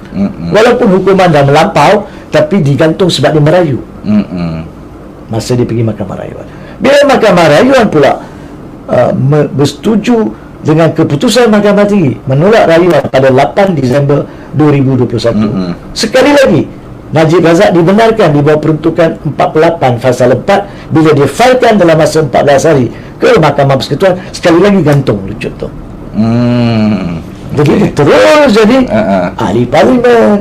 Walaupun hukuman dah melampau, tapi digantung sebab dia merayu. Masa dia pergi Mahkamah Rayuan. Bila Mahkamah Rayuan pula bersetuju dengan keputusan Mahkamah Tinggi menolak rayuan pada 8 Disember 2021, sekali lagi Najib Razak dibenarkan di bawah peruntukan 48 pasal 4 bila dia filekan dalam masa 14 hari ke Mahkamah Persekutuan, sekali lagi gantung lucut tu. Jadi dia terus jadi ahli parlimen.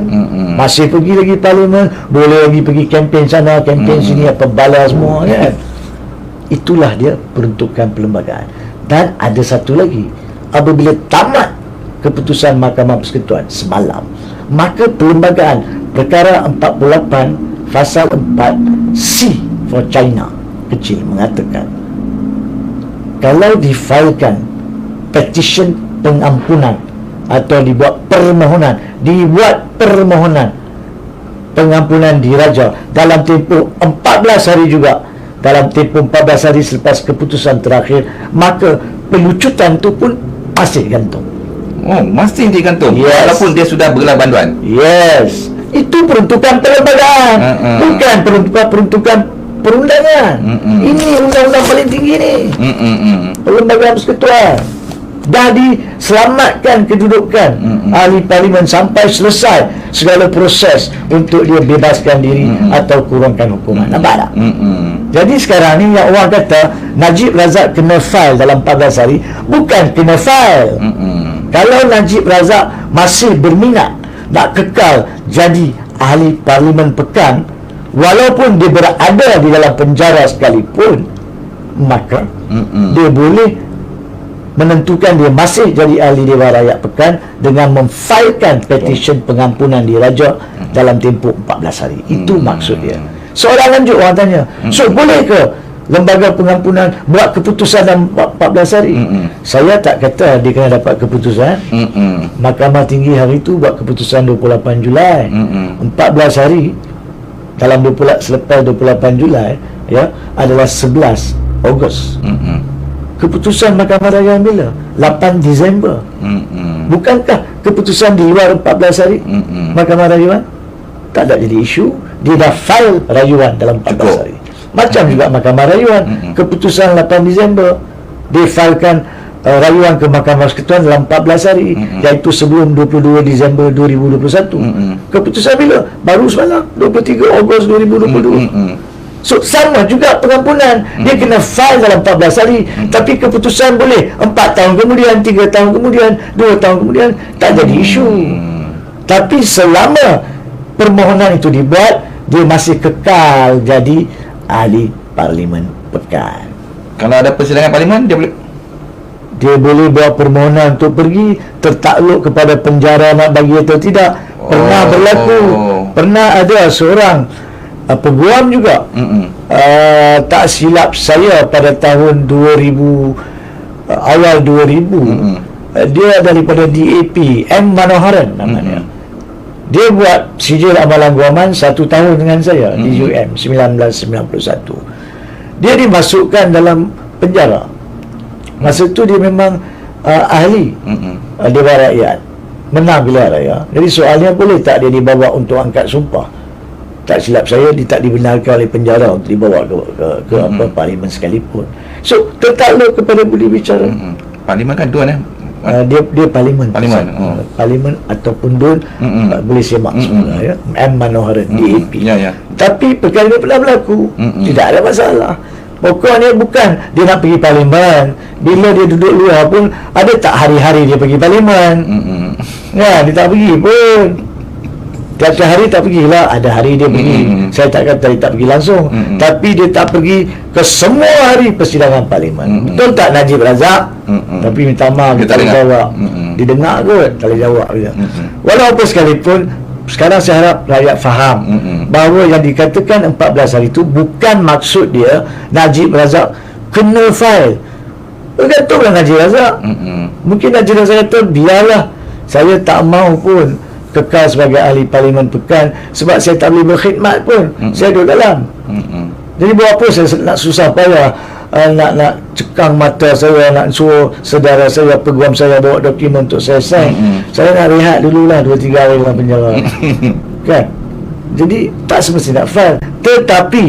Masih pergi lagi parlimen, boleh lagi pergi kempen sana, kempen sini, apa bala semua kan. Itulah dia peruntukan perlembagaan. Dan ada satu lagi, apabila tamat keputusan Mahkamah Persekutuan semalam, maka perlembagaan perkara 48 pasal 4C for China kecil mengatakan, kalau difilekan petition pengampunan atau dibuat permohonan pengampunan diraja dalam tempoh 14 hari juga, dalam tempoh 14 hari selepas keputusan terakhir, maka pelucutan tu pun masih gantung. Oh, masih digantung. Yes. Walaupun dia sudah bergelar banduan. Yes. Itu peruntukan perlembagaan, bukan peruntukan perundangan. Ini undang-undang paling tinggi ni. Perlembagaan persekutuan. Dah diselamatkan kedudukan ahli parlimen sampai selesai segala proses untuk dia bebaskan diri atau kurangkan hukuman. Nampak tak? Jadi sekarang ni yang orang kata Najib Razak kena file dalam 14 hari, bukan kena file. Kalau Najib Razak masih berminat nak kekal jadi ahli parlimen pekan, walaupun dia berada di dalam penjara sekalipun, maka dia boleh menentukan dia masih jadi ahli Dewan Rakyat Pekan dengan memfilekan petition pengampunan diraja dalam tempoh 14 hari. Itu maksud dia. Soalan lanjut orang tanya, so boleh ke lembaga pengampunan buat keputusan dalam 14 hari? Saya tak kata dia kena dapat keputusan. Mahkamah Tinggi hari itu buat keputusan 28 Julai. 14 hari dalam selepas 28 Julai ya adalah 11 Ogos. Keputusan Mahkamah Rayuan bila? 8 Disember. Bukankah keputusan di luar 14 hari Mahkamah Rayuan? Tak ada jadi isu. Dia dah file rayuan dalam 14 hari. Macam juga Mahkamah Rayuan, keputusan 8 Disember dia filekan rayuan ke Mahkamah Persekutuan dalam 14 hari, iaitu sebelum 22 Disember 2021. Keputusan bila? Baru semalam, 23 Ogos 2022. So sama juga pengampunan, dia kena file dalam 14 hari, tapi keputusan boleh 4 tahun kemudian, 3 tahun kemudian, 2 tahun kemudian, tak jadi isu. Tapi selama permohonan itu dibuat, dia masih kekal jadi ahli parlimen pekan. Kalau ada persidangan parlimen, dia boleh buat permohonan untuk pergi, tertakluk kepada penjara nak bagi atau tidak. Pernah berlaku, pernah ada seorang peguam juga, tak silap saya pada tahun 2000, awal 2000, dia daripada DAP, M. Manoharan namanya. Dia buat sijil amalan guaman 1 tahun dengan saya di UM 1991. Dia dimasukkan dalam penjara. Masa tu dia memang ahli Dewan Rakyat, menang pilihan raya. Jadi soalnya, boleh tak dia dibawa untuk angkat sumpah? Tak silap saya, dia tak dibenarkan oleh penjara untuk dibawa ke parlimen sekalipun. So tertakluk kepada budi bicara. Parlimen kan tuan Dia parlimen. Parlimen ataupun DUN, boleh semak semula ya. M. Manoharan, DAP. Ya. Tapi perkara ini pernah berlaku. Tidak ada masalah. Pokoknya bukan dia nak pergi parlimen. Bila dia duduk luar pun, ada tak hari-hari dia pergi parlimen? Ya, dia tak pergi pun. Tiap-tiap hari tak pergilah. Ada hari dia pergi. Saya tak kata dia tak pergi langsung, tapi dia tak pergi ke semua hari persidangan parlimen. Betul tak Najib Razak? Tapi minta maaf, dia tak boleh jawab. Dia dengar kot, tak boleh jawab. Walaupun sekalipun, sekarang saya harap rakyat faham bahawa yang dikatakan 14 hari itu bukan maksud dia Najib Razak kena file. Bergantunglah Najib Razak. Mungkin Najib Razak kata, biarlah, saya tak mau pun kekal sebagai ahli parlimen Pekan sebab saya tak boleh berkhidmat pun. Saya duduk dalam. Jadi buat apa saya nak susah payah nak cekang mata saya, nak suruh saudara saya, peguam saya bawa dokumen untuk saya sign. Saya nak rehat dululah 2-3 hari dalam penjara. Kan? Jadi tak semestinya nak file. Tetapi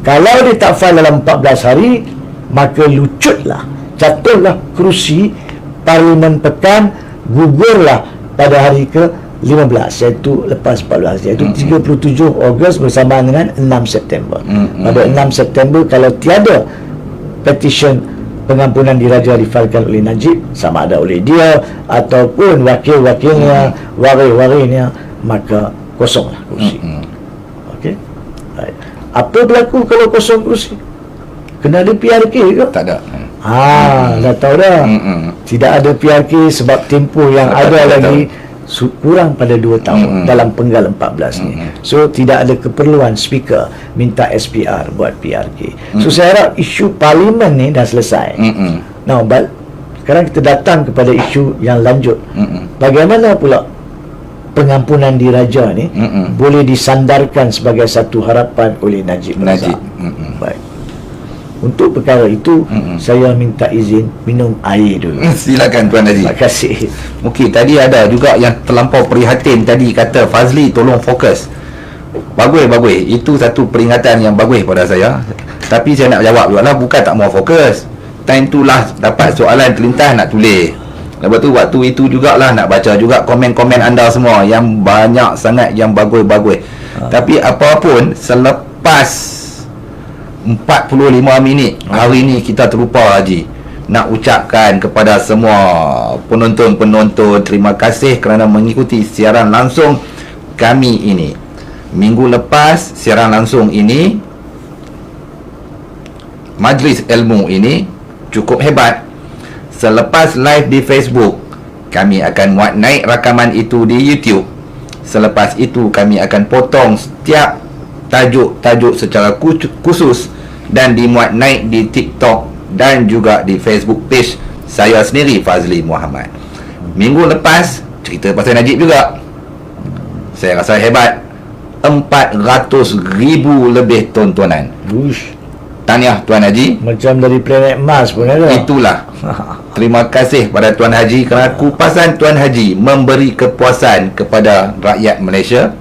kalau dia tak file dalam 14 hari, maka lucutlah, jatuhlah kerusi parlimen Pekan, gugurlah pada hari ke-15, iaitu lepas 14 hari, iaitu 37 Ogos bersamaan dengan 6 September. Pada 6 September, kalau tiada petition pengampunan diraja difailkan oleh Najib, sama ada oleh dia ataupun wakil-wakilnya, waris-warisnya, maka kosonglah kursi. Okey. Baik. Apa berlaku kalau kosong kursi? Kena ada PRK ke? Tak ada. Dah tahu dah. Tidak ada PRK sebab tempoh yang ada lagi kurang pada 2 tahun dalam penggal 14 ni. So tidak ada keperluan speaker minta SPR buat PRK. So saya harap isu parlimen ni dah selesai. Now, sekarang kita datang kepada isu yang lanjut. Bagaimana pula pengampunan diraja ni boleh disandarkan sebagai satu harapan oleh Najib Razak? Baik. Untuk perkara itu, saya minta izin minum air dulu. Silakan Tuan Haji. Terima kasih. Okey, tadi ada juga yang terlampau prihatin tadi, kata Fazli tolong fokus. Bagus. Itu satu peringatan yang bagus pada saya. Tapi saya nak jawab juga lah, bukan tak mau fokus. Time tu lah dapat soalan terlintas nak tulis. Lepas tu waktu itu jugalah nak baca juga komen-komen anda semua yang banyak sangat yang bagus-bagus. Tapi apapun, selepas 45 minit hari ni kita terlupa Haji nak ucapkan kepada semua penonton-penonton terima kasih kerana mengikuti siaran langsung kami ini. Minggu lepas siaran langsung ini, Majlis Ilmu ini cukup hebat. Selepas live di Facebook, kami akan muat naik rakaman itu di YouTube. Selepas itu kami akan potong setiap tajuk-tajuk secara khusus dan dimuat naik di TikTok dan juga di Facebook page saya sendiri, Fazli Muhammad. Minggu lepas cerita pasal Najib juga. Saya rasa hebat. 400,000 lebih tontonan. Tahniah Tuan Haji. Macam dari planet Mars pun ada. Itulah. Terima kasih pada Tuan Haji kerana kupasan Tuan Haji memberi kepuasan kepada rakyat Malaysia.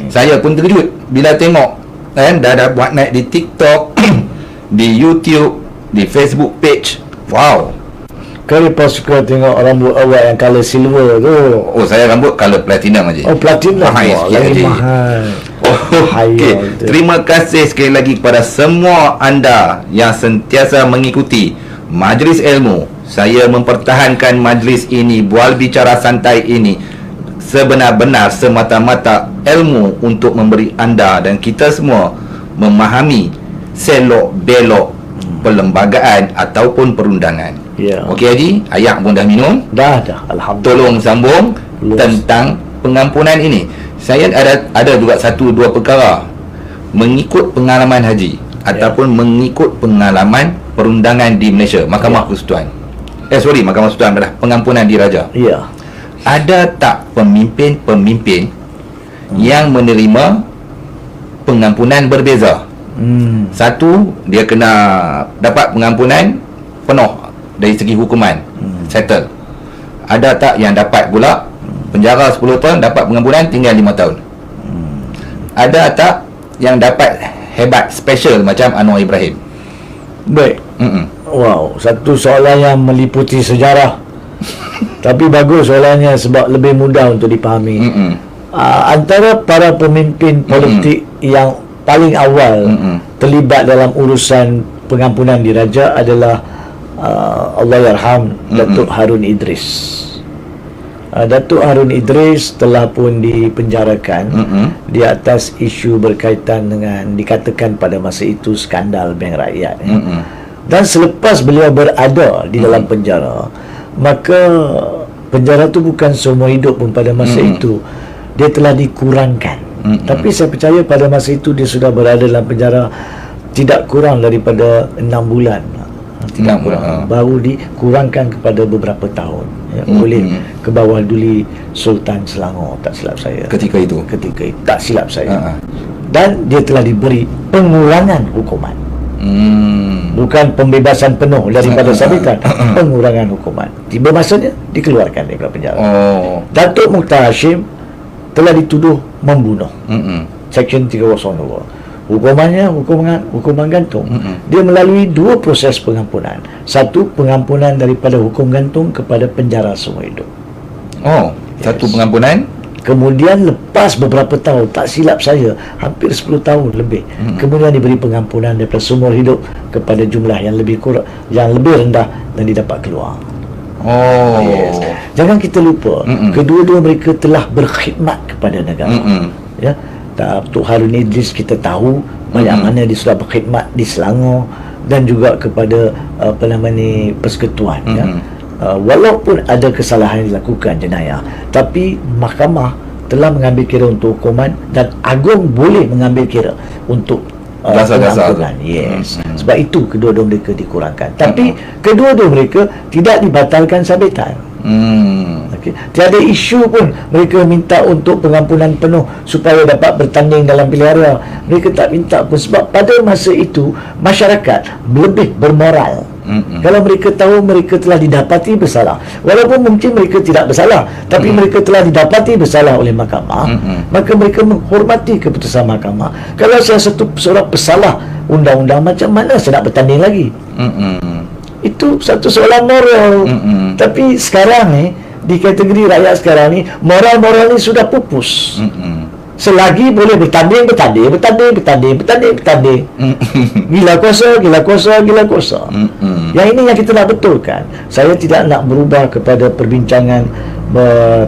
Saya pun terkejut bila tengok kan, dah buat naik di TikTok, di YouTube, di Facebook page. Wow. Kali pas suka tengok rambut awak yang color silver tu. Oh, saya rambut color platinum aja. Oh, platinum. Lagi mahal. Okey. Terima kasih sekali lagi kepada semua anda yang sentiasa mengikuti Majlis Ilmu. Saya mempertahankan majlis ini, bual bicara santai ini, sebenar-benar semata-mata ilmu untuk memberi anda dan kita semua memahami selok belok perlembagaan ataupun perundangan. Okey Haji, ayak pun dah minum? Dah, alhamdulillah. Tolong sambung tentang pengampunan ini. Saya ada juga 1-2 perkara mengikut pengalaman Haji ataupun mengikut pengalaman perundangan di Malaysia, Mahkamah Persekutuan. Mahkamah Persekutuan adalah pengampunan diraja. Ya. Ada tak pemimpin-pemimpin yang menerima pengampunan berbeza. Satu, dia kena dapat pengampunan penuh dari segi hukuman, settle. Ada tak yang dapat pula penjara 10 tahun, dapat pengampunan tinggal 5 tahun. Ada tak yang dapat hebat, special macam Anwar Ibrahim? Baik. Wow, satu soalan yang meliputi sejarah. Tapi bagus soalannya sebab lebih mudah untuk dipahami. Antara para pemimpin politik yang paling awal terlibat dalam urusan pengampunan diraja adalah Allahyarham Datuk Harun Idris. Datuk Harun Idris telah pun dipenjarakan di atas isu berkaitan dengan, dikatakan pada masa itu, skandal bank rakyat. Dan selepas beliau berada di dalam penjara, maka penjara itu bukan seumur hidup pun pada masa itu, dia telah dikurangkan. Tapi saya percaya pada masa itu dia sudah berada dalam penjara tidak kurang daripada 6 bulan. Tidak kurang, baru dikurangkan kepada beberapa tahun oleh ke bawah duli Sultan Selangor, tak silap saya ketika itu tak silap saya. Dan dia telah diberi pengurangan hukuman, bukan pembebasan penuh daripada sabitan, pengurangan hukuman. Tiba masanya dikeluarkan daripada penjara. Datuk Mukhtar Hashim telah dituduh membunuh, Seksyen 302. Hukumannya hukuman gantung. Dia melalui 2 proses pengampunan. Satu, pengampunan daripada hukum gantung kepada penjara seumur hidup. Satu pengampunan. Kemudian lepas beberapa tahun, tak silap saya hampir 10 tahun lebih, kemudian diberi pengampunan daripada seumur hidup kepada jumlah yang lebih kurang, yang lebih rendah, dan didapat keluar. Jangan kita lupa, kedua-dua mereka telah berkhidmat kepada negara. Ya, Datuk Harun Idris kita tahu banyak mana dia sudah berkhidmat di Selangor dan juga kepada persekutuan. Walaupun ada kesalahan yang dilakukan, jenayah, tapi mahkamah telah mengambil kira untuk hukuman, dan Agung boleh mengambil kira untuk pengampunan. Sebab itu kedua-dua mereka dikurangkan. Tapi kedua-dua mereka tidak dibatalkan sabitan. Tiada isu pun mereka minta untuk pengampunan penuh supaya dapat bertanding dalam pilihan raya. Mereka tak minta pun, sebab pada masa itu masyarakat lebih bermoral. Kalau mereka tahu mereka telah didapati bersalah, walaupun mungkin mereka tidak bersalah, tapi mereka telah didapati bersalah oleh mahkamah, maka mereka menghormati keputusan mahkamah. Kalau seorang pesalah undang-undang, macam mana saya nak bertanding lagi? Itu satu soalan moral. Tapi sekarang di kategori rakyat sekarang ni, moral-moral ni sudah pupus. Selagi boleh bertanding. Gila kuasa. Yang ini yang kita nak betulkan. Saya tidak nak berubah kepada perbincangan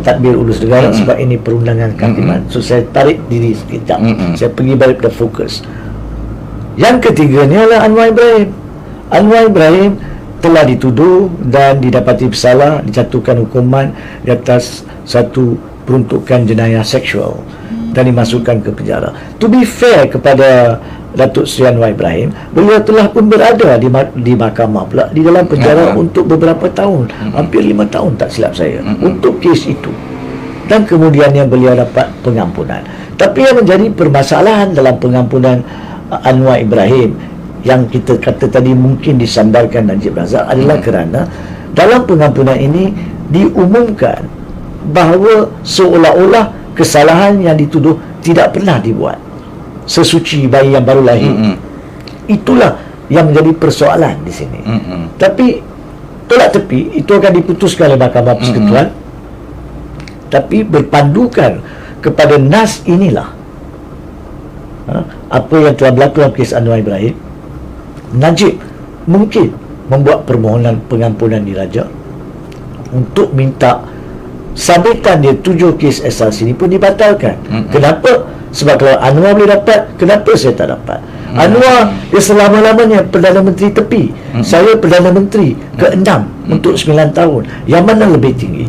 tadbir urus negara, sebab ini perundangan kehakiman. So saya tarik diri sekejap. Saya pergi balik pada fokus. Yang ketiga ni adalah Anwar Ibrahim. Anwar Ibrahim telah dituduh dan didapati bersalah, dijatuhkan hukuman di atas satu peruntukan jenayah seksual dan dimasukkan ke penjara. To be fair kepada Datuk Seri Anwar Ibrahim, beliau telah pun berada di mahkamah pula, di dalam penjara untuk beberapa tahun, hampir 5 tahun tak silap saya, untuk kes itu. Dan kemudiannya beliau dapat pengampunan. Tapi yang menjadi permasalahan dalam pengampunan Anwar Ibrahim, yang kita kata tadi mungkin disandarkan Najib Razak, adalah kerana dalam pengampunan ini diumumkan bahawa seolah-olah kesalahan yang dituduh tidak pernah dibuat, sesuci bayi yang baru lahir. Itulah yang menjadi persoalan di sini. Tapi tolak tepi, itu akan diputuskan oleh Mahkamah Persekutuan. Tapi berpandukan kepada nas inilah, apa yang telah berlaku dalam kes Anwar Ibrahim, Najib mungkin membuat permohonan pengampunan diraja untuk minta sabitan dia 7 kes SRC ini pun dibatalkan. Kenapa? Sebab kalau Anwar boleh dapat, kenapa saya tak dapat? Anwar dia selama-lamanya Perdana Menteri tepi, saya Perdana Menteri ke-6 untuk 9 tahun. Yang mana lebih tinggi?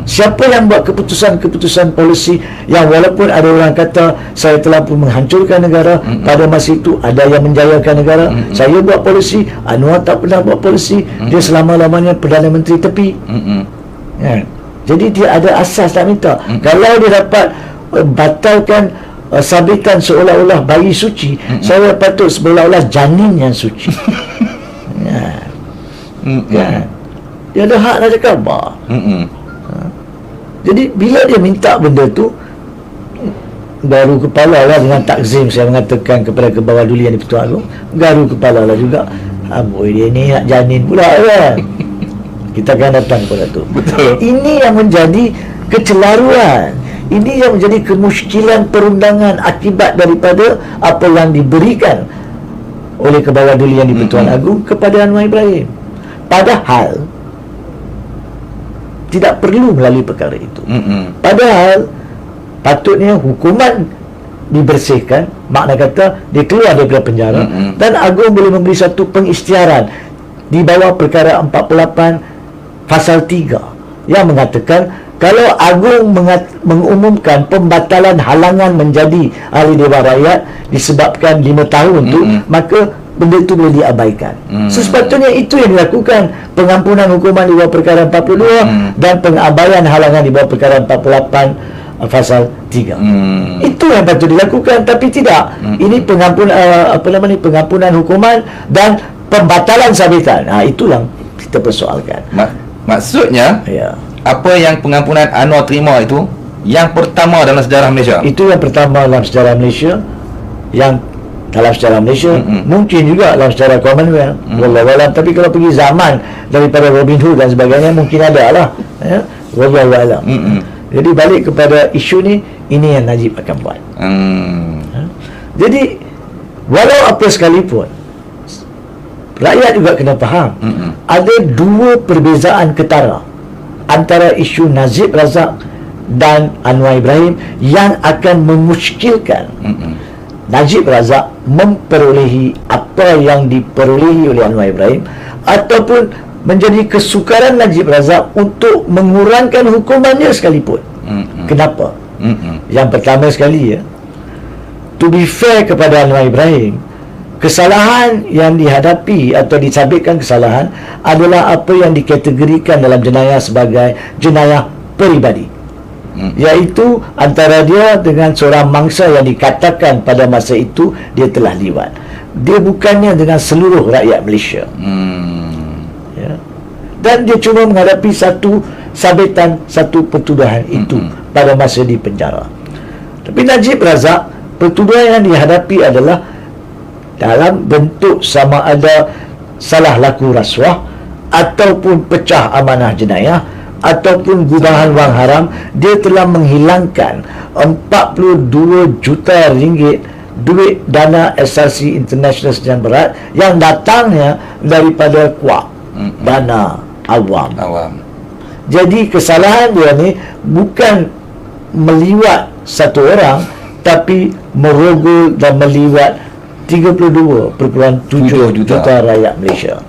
Siapa yang buat keputusan-keputusan polisi yang walaupun ada orang kata saya telah pun menghancurkan negara, pada masa itu ada yang menjayakan negara, saya buat polisi, Anwar tak pernah buat polisi, dia selama-lamanya Perdana Menteri tepi. Jadi dia ada asas nak minta. Kalau dia dapat batalkan sabitan seolah-olah bayi suci. Saya patut seolah-olah janin yang suci. Kan? Dia ada hak nak cakap apa. Jadi bila dia minta benda tu, garu kepala lah dengan takzim saya mengatakan kepada Kebawadulian di-Pertuan Agong, garu kepala lah juga. Boy, dia ni nak janin pula kan. Kita akan datang kepada tu. Betul. Ini yang menjadi kecelaruan, ini yang menjadi kemusykilan perundangan akibat daripada apa yang diberikan oleh Kebawadulian di-Pertuan Agong kepada Anwar Ibrahim. Padahal tidak perlu melalui perkara itu. Padahal patutnya hukuman dibersihkan, makna kata dia keluar daripada penjara, dan Agong boleh memberi satu pengisytiharan di bawah perkara 48 pasal 3 yang mengatakan kalau Agong mengumumkan pembatalan halangan menjadi ahli Dewan Rakyat disebabkan 5 tahun tu, maka benda itu boleh diabaikan. Sepatutnya itu yang dilakukan, pengampunan hukuman di bawah perkara 42 dan pengabaian halangan di bawah perkara 48 pasal 3. Itu yang patut dilakukan, tapi tidak. Ini pengampunan hukuman dan pembatalan sabitan. Itu yang kita persoalkan. Maksudnya apa yang pengampunan Anwar terima itu yang pertama dalam sejarah Malaysia. Itu yang pertama dalam sejarah Malaysia, yang dalam sejarah Malaysia, mungkin juga dalam sejarah Commonwealth, wallahualam. Tapi kalau pergi zaman daripada Robin Hood dan sebagainya, mungkin ada lah, wallahualam. Jadi balik kepada isu ni, ini yang Najib akan buat. Jadi walau apa sekalipun, rakyat juga kena faham, ada dua perbezaan ketara antara isu Najib Razak dan Anwar Ibrahim yang akan memuskilkan Najib Razak memperolehi apa yang diperolehi oleh Anwar Ibrahim, ataupun menjadi kesukaran Najib Razak untuk mengurangkan hukumannya sekalipun. Kenapa? Yang pertama sekali, to be fair kepada Anwar Ibrahim, kesalahan yang dihadapi atau disabitkan kesalahan adalah apa yang dikategorikan dalam jenayah sebagai jenayah peribadi, iaitu antara dia dengan seorang mangsa yang dikatakan pada masa itu dia telah liwat. Dia bukannya dengan seluruh rakyat Malaysia. Dan dia cuma menghadapi satu sabitan, satu pertuduhan itu pada masa di penjara. Tapi Najib Razak, pertuduhan yang dihadapi adalah dalam bentuk sama ada salah laku rasuah, ataupun pecah amanah jenayah, ataupun gubahan wang haram. Dia telah menghilangkan 42 juta ringgit duit dana SRC International Sekian Berat yang datangnya daripada kuak dana awam. Jadi kesalahan dia ni bukan meliwat satu orang, tapi merogol dan meliwat 32.7 juta rakyat Malaysia.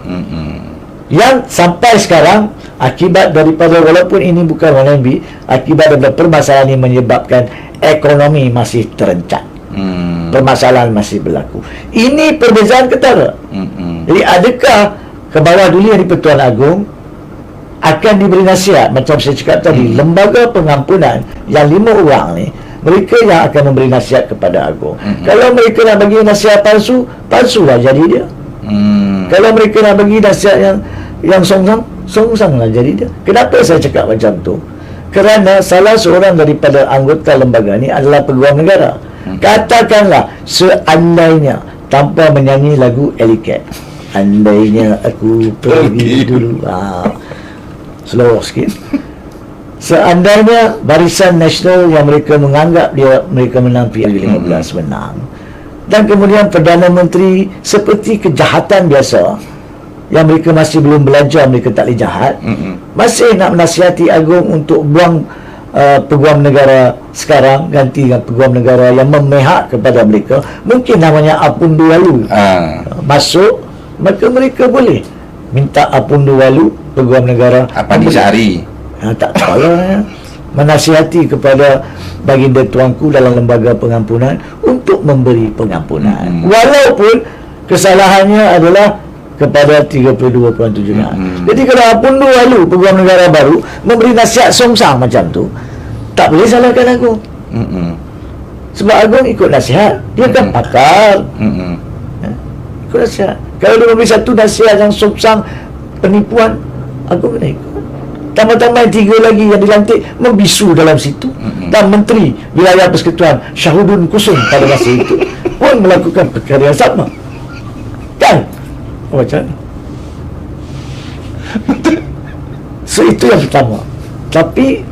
Yang sampai sekarang, akibat daripada, walaupun ini bukan Walambi, akibat daripada permasalahan ini menyebabkan ekonomi masih terencat. Permasalahan masih berlaku. Ini perbezaan ketara. Jadi adakah Kebawadulian di-Pertuan Agong akan diberi nasihat? Macam saya cakap tadi, lembaga pengampunan yang 5 orang ni, mereka yang akan memberi nasihat kepada Agong. Kalau mereka nak bagi nasihat palsu, palsulah jadi dia. Kalau mereka nak bagi nasihat yang songsang lah jadi dia. Kenapa saya cakap macam tu? Kerana salah seorang daripada anggota lembaga ni adalah peguam negara. Katakanlah seandainya, tanpa menyanyi lagu Elicat, andainya aku pergi dulu, slow sikit. Seandainya Barisan Nasional yang mereka menganggap mereka menang PRU15 menang, dan kemudian Perdana Menteri seperti kejahatan biasa yang mereka masih belum belajar, mereka tak boleh jahat, masih nak menasihati Agong untuk buang peguam negara sekarang, ganti dengan peguam negara yang memihak kepada mereka, mungkin namanya Apundu Walu masuk, maka mereka boleh minta Apundu Walu, peguam negara Apandi Syahri, tak salah menasihati kepada baginda tuanku dalam lembaga pengampunan untuk memberi pengampunan, walaupun kesalahannya adalah kepada 32.7 juta. Jadi kalau Apundu Walu, peguam negara baru, memberi nasihat songsang macam tu, tak boleh salahkan aku. Sebab Agong ikut nasihat. Dia kan pakar. Ikut nasihat. Kalau dia memberi satu nasihat yang soksang penipuan, Agong kena ikut. Tambah-tambah 3 lagi yang dilantik membisu dalam situ. Dan Menteri Wilayah Persekutuan Syahudun Kusum pada masa itu pun melakukan perkara yang sama. Kan? Macam mana? So itu yang pertama. Tapi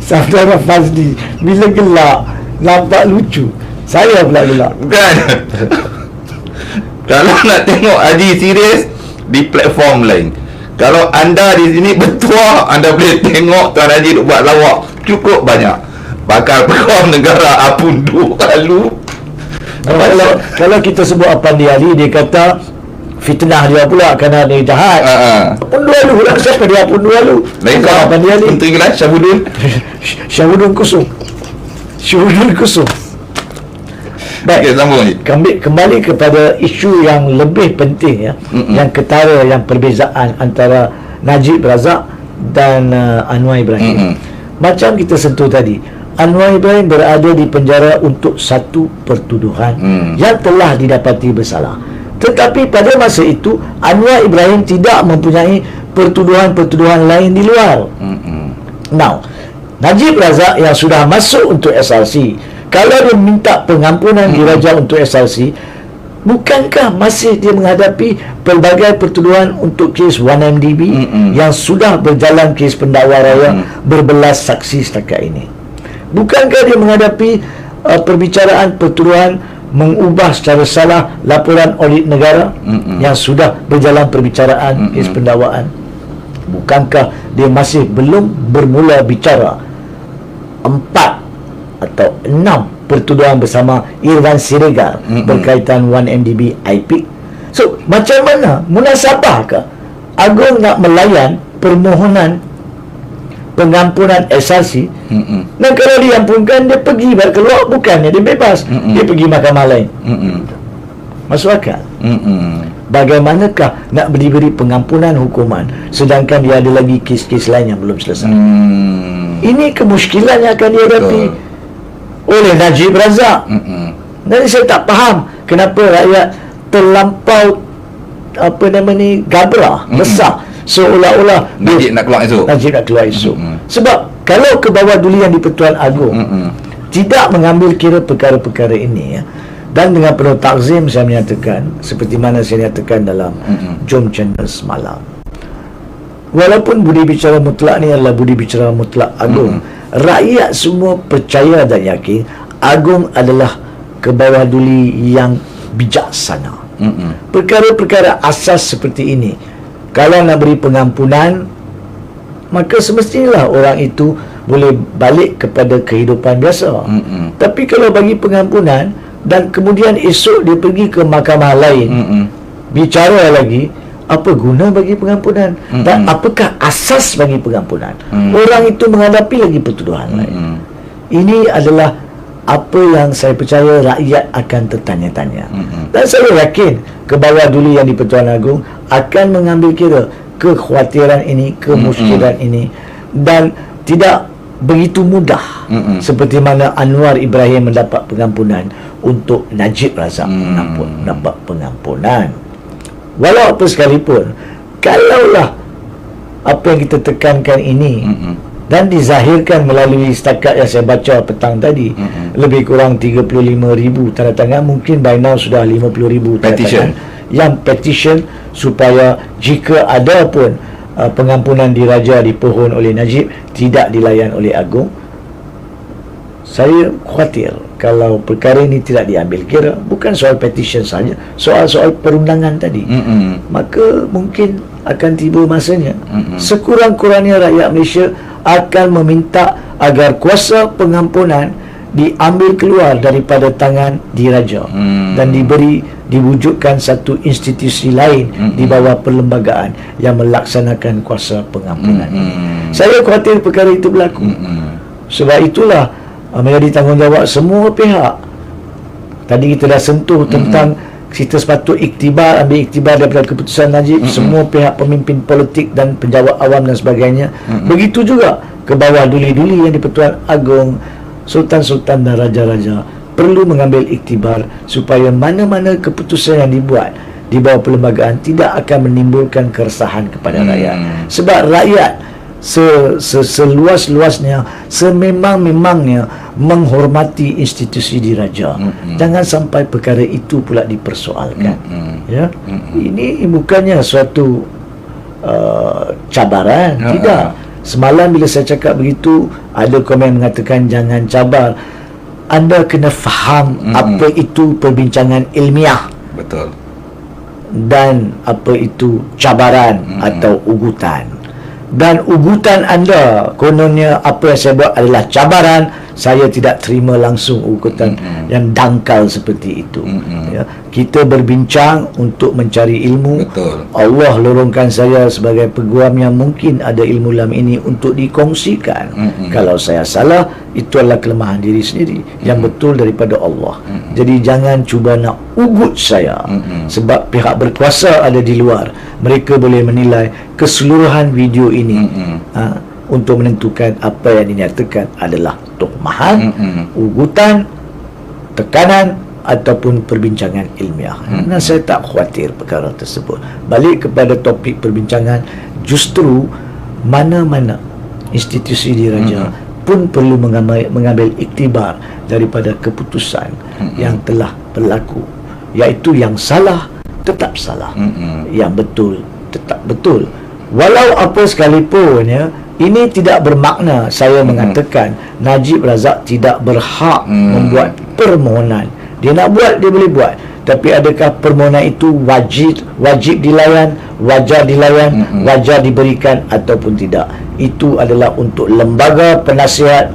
Saudara Fazli bila gelak nampak lucu, saya pula gelak. Bukan. Kalau nak tengok Haji serius di platform lain. Kalau anda di sini bertuah, anda boleh tengok Tuan Haji duk buat lawak cukup banyak. Bakal Peguam Negara Apundu lalu. Kalau kita sebut Apandi Ali, dia kata fitnah dia pula kerana dia jahat. Apundu lalu lah. Siapa dia Apundu lalu? Lain kau Apandi Ali. Menteri Kelas Syahudun. Syahudun Kusum. Syahudun Kusum. Baik, sambung ni. Kembali kepada isu yang lebih penting ya, yang ketara, yang perbezaan antara Najib Razak dan Anwar Ibrahim. Macam kita sentuh tadi, Anwar Ibrahim berada di penjara untuk satu pertuduhan yang telah didapati bersalah. Tetapi pada masa itu Anwar Ibrahim tidak mempunyai pertuduhan-pertuduhan lain di luar. Now, Najib Razak yang sudah masuk untuk SRC, kalau dia minta pengampunan diraja untuk SRC, bukankah masih dia menghadapi pelbagai pertuduhan untuk kes 1MDB yang sudah berjalan kes pendakwa raya berbelas saksi setakat ini? Bukankah dia menghadapi perbicaraan pertuduhan mengubah secara salah laporan audit negara yang sudah berjalan perbicaraan kes pendakwaan? Bukankah dia masih belum bermula bicara 4 atau 6 pertuduhan bersama Irwan Siregar berkaitan 1MDB IP? So, macam mana? Munasabahkah Agong nak melayan permohonan pengampunan SRC? Dan kalau diampunkan, dia pergi balik keluar, bukannya dia bebas. Dia pergi mahkamah lain. Masuk akal? Bagaimanakah nak diberi pengampunan hukuman sedangkan dia ada lagi kes-kes lain yang belum selesai? Ini kemusykilan yang akan dihadapi oleh Najib Razak. Jadi saya tak faham kenapa rakyat terlampau gabrah, besar, seolah-olah Najib nak keluar esok. Sebab kalau ke bawah duli yang di-Pertuan Agong tidak mengambil kira perkara-perkara ini ya, dan dengan penuh takzim saya menyatakan, seperti mana saya nyatakan dalam Jom Channel semalam, walaupun budi bicara mutlak ni adalah budi bicara mutlak Agong, rakyat semua percaya dan yakin Agong adalah ke bawah duli yang bijaksana. Perkara-perkara asas seperti ini, kalau nak beri pengampunan, maka semestinya orang itu boleh balik kepada kehidupan biasa. Tapi kalau bagi pengampunan dan kemudian esok dia pergi ke mahkamah lain bicara lagi, apa guna bagi pengampunan? Dan apakah asas bagi pengampunan? Orang itu menghadapi lagi pertuduhan lain. Ini adalah apa yang saya percaya rakyat akan tertanya-tanya. Dan saya yakin ke bawah duli yang di-Pertuan Agong akan mengambil kira kekhawatiran ini, kemusykilan ini, dan tidak begitu mudah seperti mana Anwar Ibrahim mendapat pengampunan untuk Najib Razak mendapat pengampunan. Walau apa sekalipun, kalaulah apa yang kita tekankan ini dan dizahirkan melalui setakat yang saya baca petang tadi, lebih kurang 35,000 tanda tangan, mungkin by now sudah 50,000 tanda tangan yang petition supaya jika ada pun pengampunan diraja dipohon oleh Najib tidak dilayan oleh Agong. Saya khawatir kalau perkara ini tidak diambil kira, bukan soal petition saja, soal-soal perundangan tadi, maka mungkin akan tiba masanya sekurang-kurangnya rakyat Malaysia akan meminta agar kuasa pengampunan diambil keluar daripada tangan diraja dan diwujudkan satu institusi lain di bawah perlembagaan yang melaksanakan kuasa pengampunan. Saya khawatir perkara itu berlaku. Sebab itulah menjadi tanggungjawab semua pihak. Tadi kita dah sentuh tentang kita sepatut ambil iktibar daripada keputusan Najib, semua pihak pemimpin politik dan penjawat awam dan sebagainya. Begitu juga ke bawah duli-duli yang di-Pertuan Agong, sultan-sultan dan raja-raja perlu mengambil iktibar supaya mana-mana keputusan yang dibuat di bawah perlembagaan tidak akan menimbulkan keresahan kepada rakyat. Sebab rakyat seluas-luasnya, sememang-memangnya menghormati institusi diraja. Jangan sampai perkara itu pula dipersoalkan. Ya, ini bukannya suatu cabaran, tidak. Semalam bila saya cakap begitu, ada komen mengatakan jangan cabar. Anda kena faham apa itu perbincangan ilmiah. Betul. Dan apa itu cabaran atau ugutan. Dan ugutan anda kononnya apa yang saya buat adalah cabaran, saya tidak terima langsung ugutan yang dangkal seperti itu. Ya, kita berbincang untuk mencari ilmu. Betul. Allah lorongkan saya sebagai peguam yang mungkin ada ilmu dalam ini untuk dikongsikan. Kalau saya salah, itu adalah kelemahan diri sendiri, yang betul daripada Allah. Jadi jangan cuba nak ugut saya, sebab pihak berkuasa ada di luar. Mereka boleh menilai keseluruhan video ini untuk menentukan apa yang dinyatakan adalah tuhmahan, ugutan, tekanan ataupun perbincangan ilmiah. Dan saya tak khawatir perkara tersebut. Balik kepada topik perbincangan, justru mana-mana institusi diraja pun perlu mengambil iktibar daripada keputusan yang telah berlaku, iaitu yang salah tetap salah, yang betul tetap betul. Walau apa sekalipun, ya, ini tidak bermakna saya mengatakan Najib Razak tidak berhak membuat permohonan. Dia nak buat, dia boleh buat. Tapi adakah permohonan itu wajib dilayan, wajar dilayan, wajar diberikan ataupun tidak? Itu adalah untuk lembaga penasihat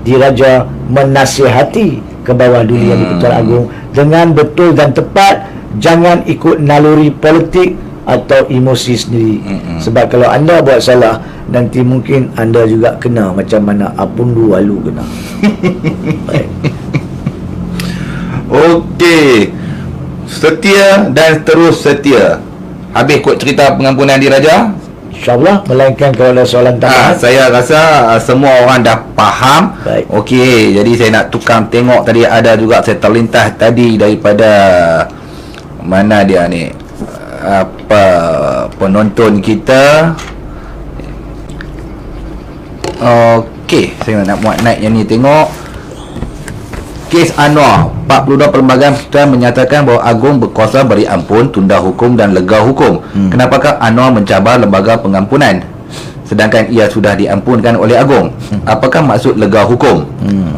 diraja menasihati ke bawah duli yang di-Pertuan Agong dengan betul dan tepat. Jangan ikut naluri politik atau emosi sendiri. Sebab kalau anda buat salah, nanti mungkin anda juga kena macam mana Apundu Walu kena. Baik. Okey. Setia dan terus setia. Habis kot cerita pengampunan diraja? InsyaAllah, melainkan kalau ada soalan tambahan. Saya rasa semua orang dah faham. Baik. Okey, jadi saya nak tukang tengok tadi ada juga saya terlintas tadi daripada mana dia ni, apa penonton kita. Okey, saya nak muat naik yang ni, tengok kes Anwar. 42 Perlembagaan Persekutuan menyatakan bahawa Agong berkuasa beri ampun, tunda hukum dan lega hukum. Kenapakah Anwar mencabar lembaga pengampunan sedangkan ia sudah diampunkan oleh Agong? Apakah maksud lega hukum?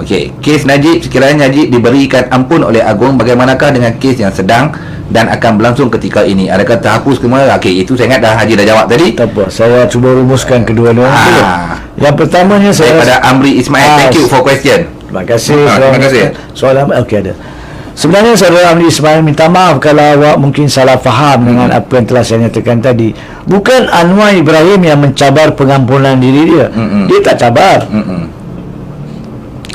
Okey, kes Najib, sekiranya Najib diberikan ampun oleh Agong, bagaimanakah dengan kes yang sedang dan akan berlangsung ketika ini? Adakah terhapus ke mana? Okey, itu saya ingat dah Haji dah jawab tadi. Tak apa, saya cuba rumuskan kedua-duanya. Yang pertamanya saya daripada Amri Ismail, thank you for question. Terima kasih. Terima kasih. Soalan okey ada. Sebenarnya saudara Amri Ismail minta maaf kalau awak mungkin salah faham dengan apa yang telah saya nyatakan tadi. Bukan Anwar Ibrahim yang mencabar pengampunan diri dia. Dia tak cabar.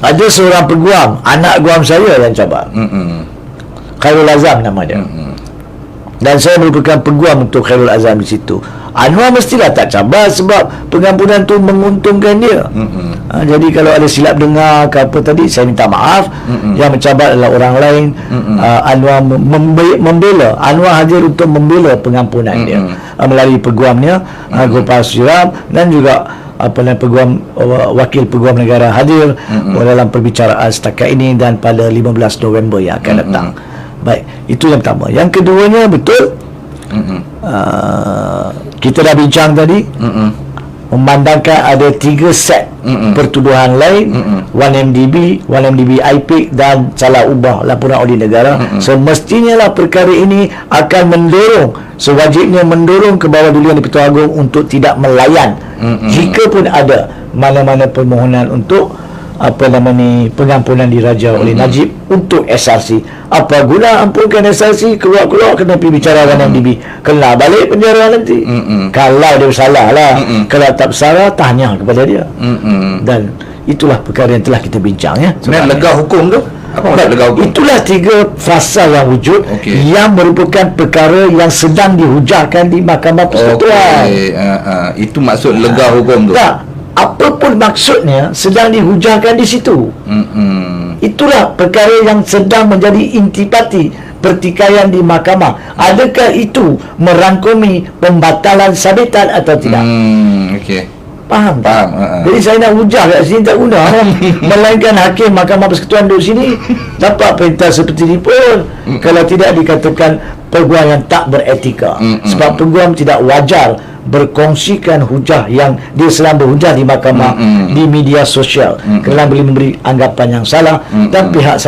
Ada seorang peguam, anak guam saya yang cabar. Khairul Azam nama dia. Dan saya merupakan peguam untuk Khairul Azam di situ. Anwar mestilah tak cabar sebab pengampunan tu menguntungkan dia. Jadi kalau ada silap dengar ke apa tadi, saya minta maaf. Yang mencabar adalah orang lain. Anwar membela, Anwar hadir untuk membela pengampunan dia melalui peguamnya, Gopal Siram, dan juga peguam, wakil peguam negara hadir dalam perbicaraan setakat ini dan pada 15 November yang akan datang. Baik, itu yang pertama. Yang keduanya, betul, kita dah bincang tadi, memandangkan ada 3 set pertuduhan lain, 1MDB, 1MDB IPIC dan salah ubah laporan audit negara. Semestinya lah perkara ini akan mendorong, sewajibnya mendorong ke bawah duli yang di-Pertuan Agong untuk tidak melayan jika pun ada mana-mana permohonan untuk pengampunan diraja oleh Najib untuk SRC. Apa guna ampunkan SRC, keluar-keluar kena pergi bicara dengan MDB, kena balik penjara nanti. Kalau dia bersalah lah, kalau tak bersalah, tanya kepada dia. Dan itulah perkara yang telah kita bincang, ya. Sebenarnya lega hukum tu Apa maksud lega hukum? Itulah 3 fasa yang wujud, yang merupakan perkara yang sedang dihujahkan di Mahkamah Persekutuan. Itu maksud lega hukum tu. Tak, apapun maksudnya sedang dihujahkan di situ. Itulah perkara yang sedang menjadi intipati pertikaian di mahkamah. Adakah itu merangkumi pembatalan sabitan atau tidak? Faham? Jadi saya nak hujah kat sini tak guna melainkan hakim Mahkamah Persekutuan duduk sini dapat perintah seperti ini pun kalau tidak dikatakan peguam yang tak beretika. Sebab peguam tidak wajar berkongsikan hujah yang dia sedang berhujah di mahkamah di media sosial kerana boleh memberi anggapan yang salah dan pihak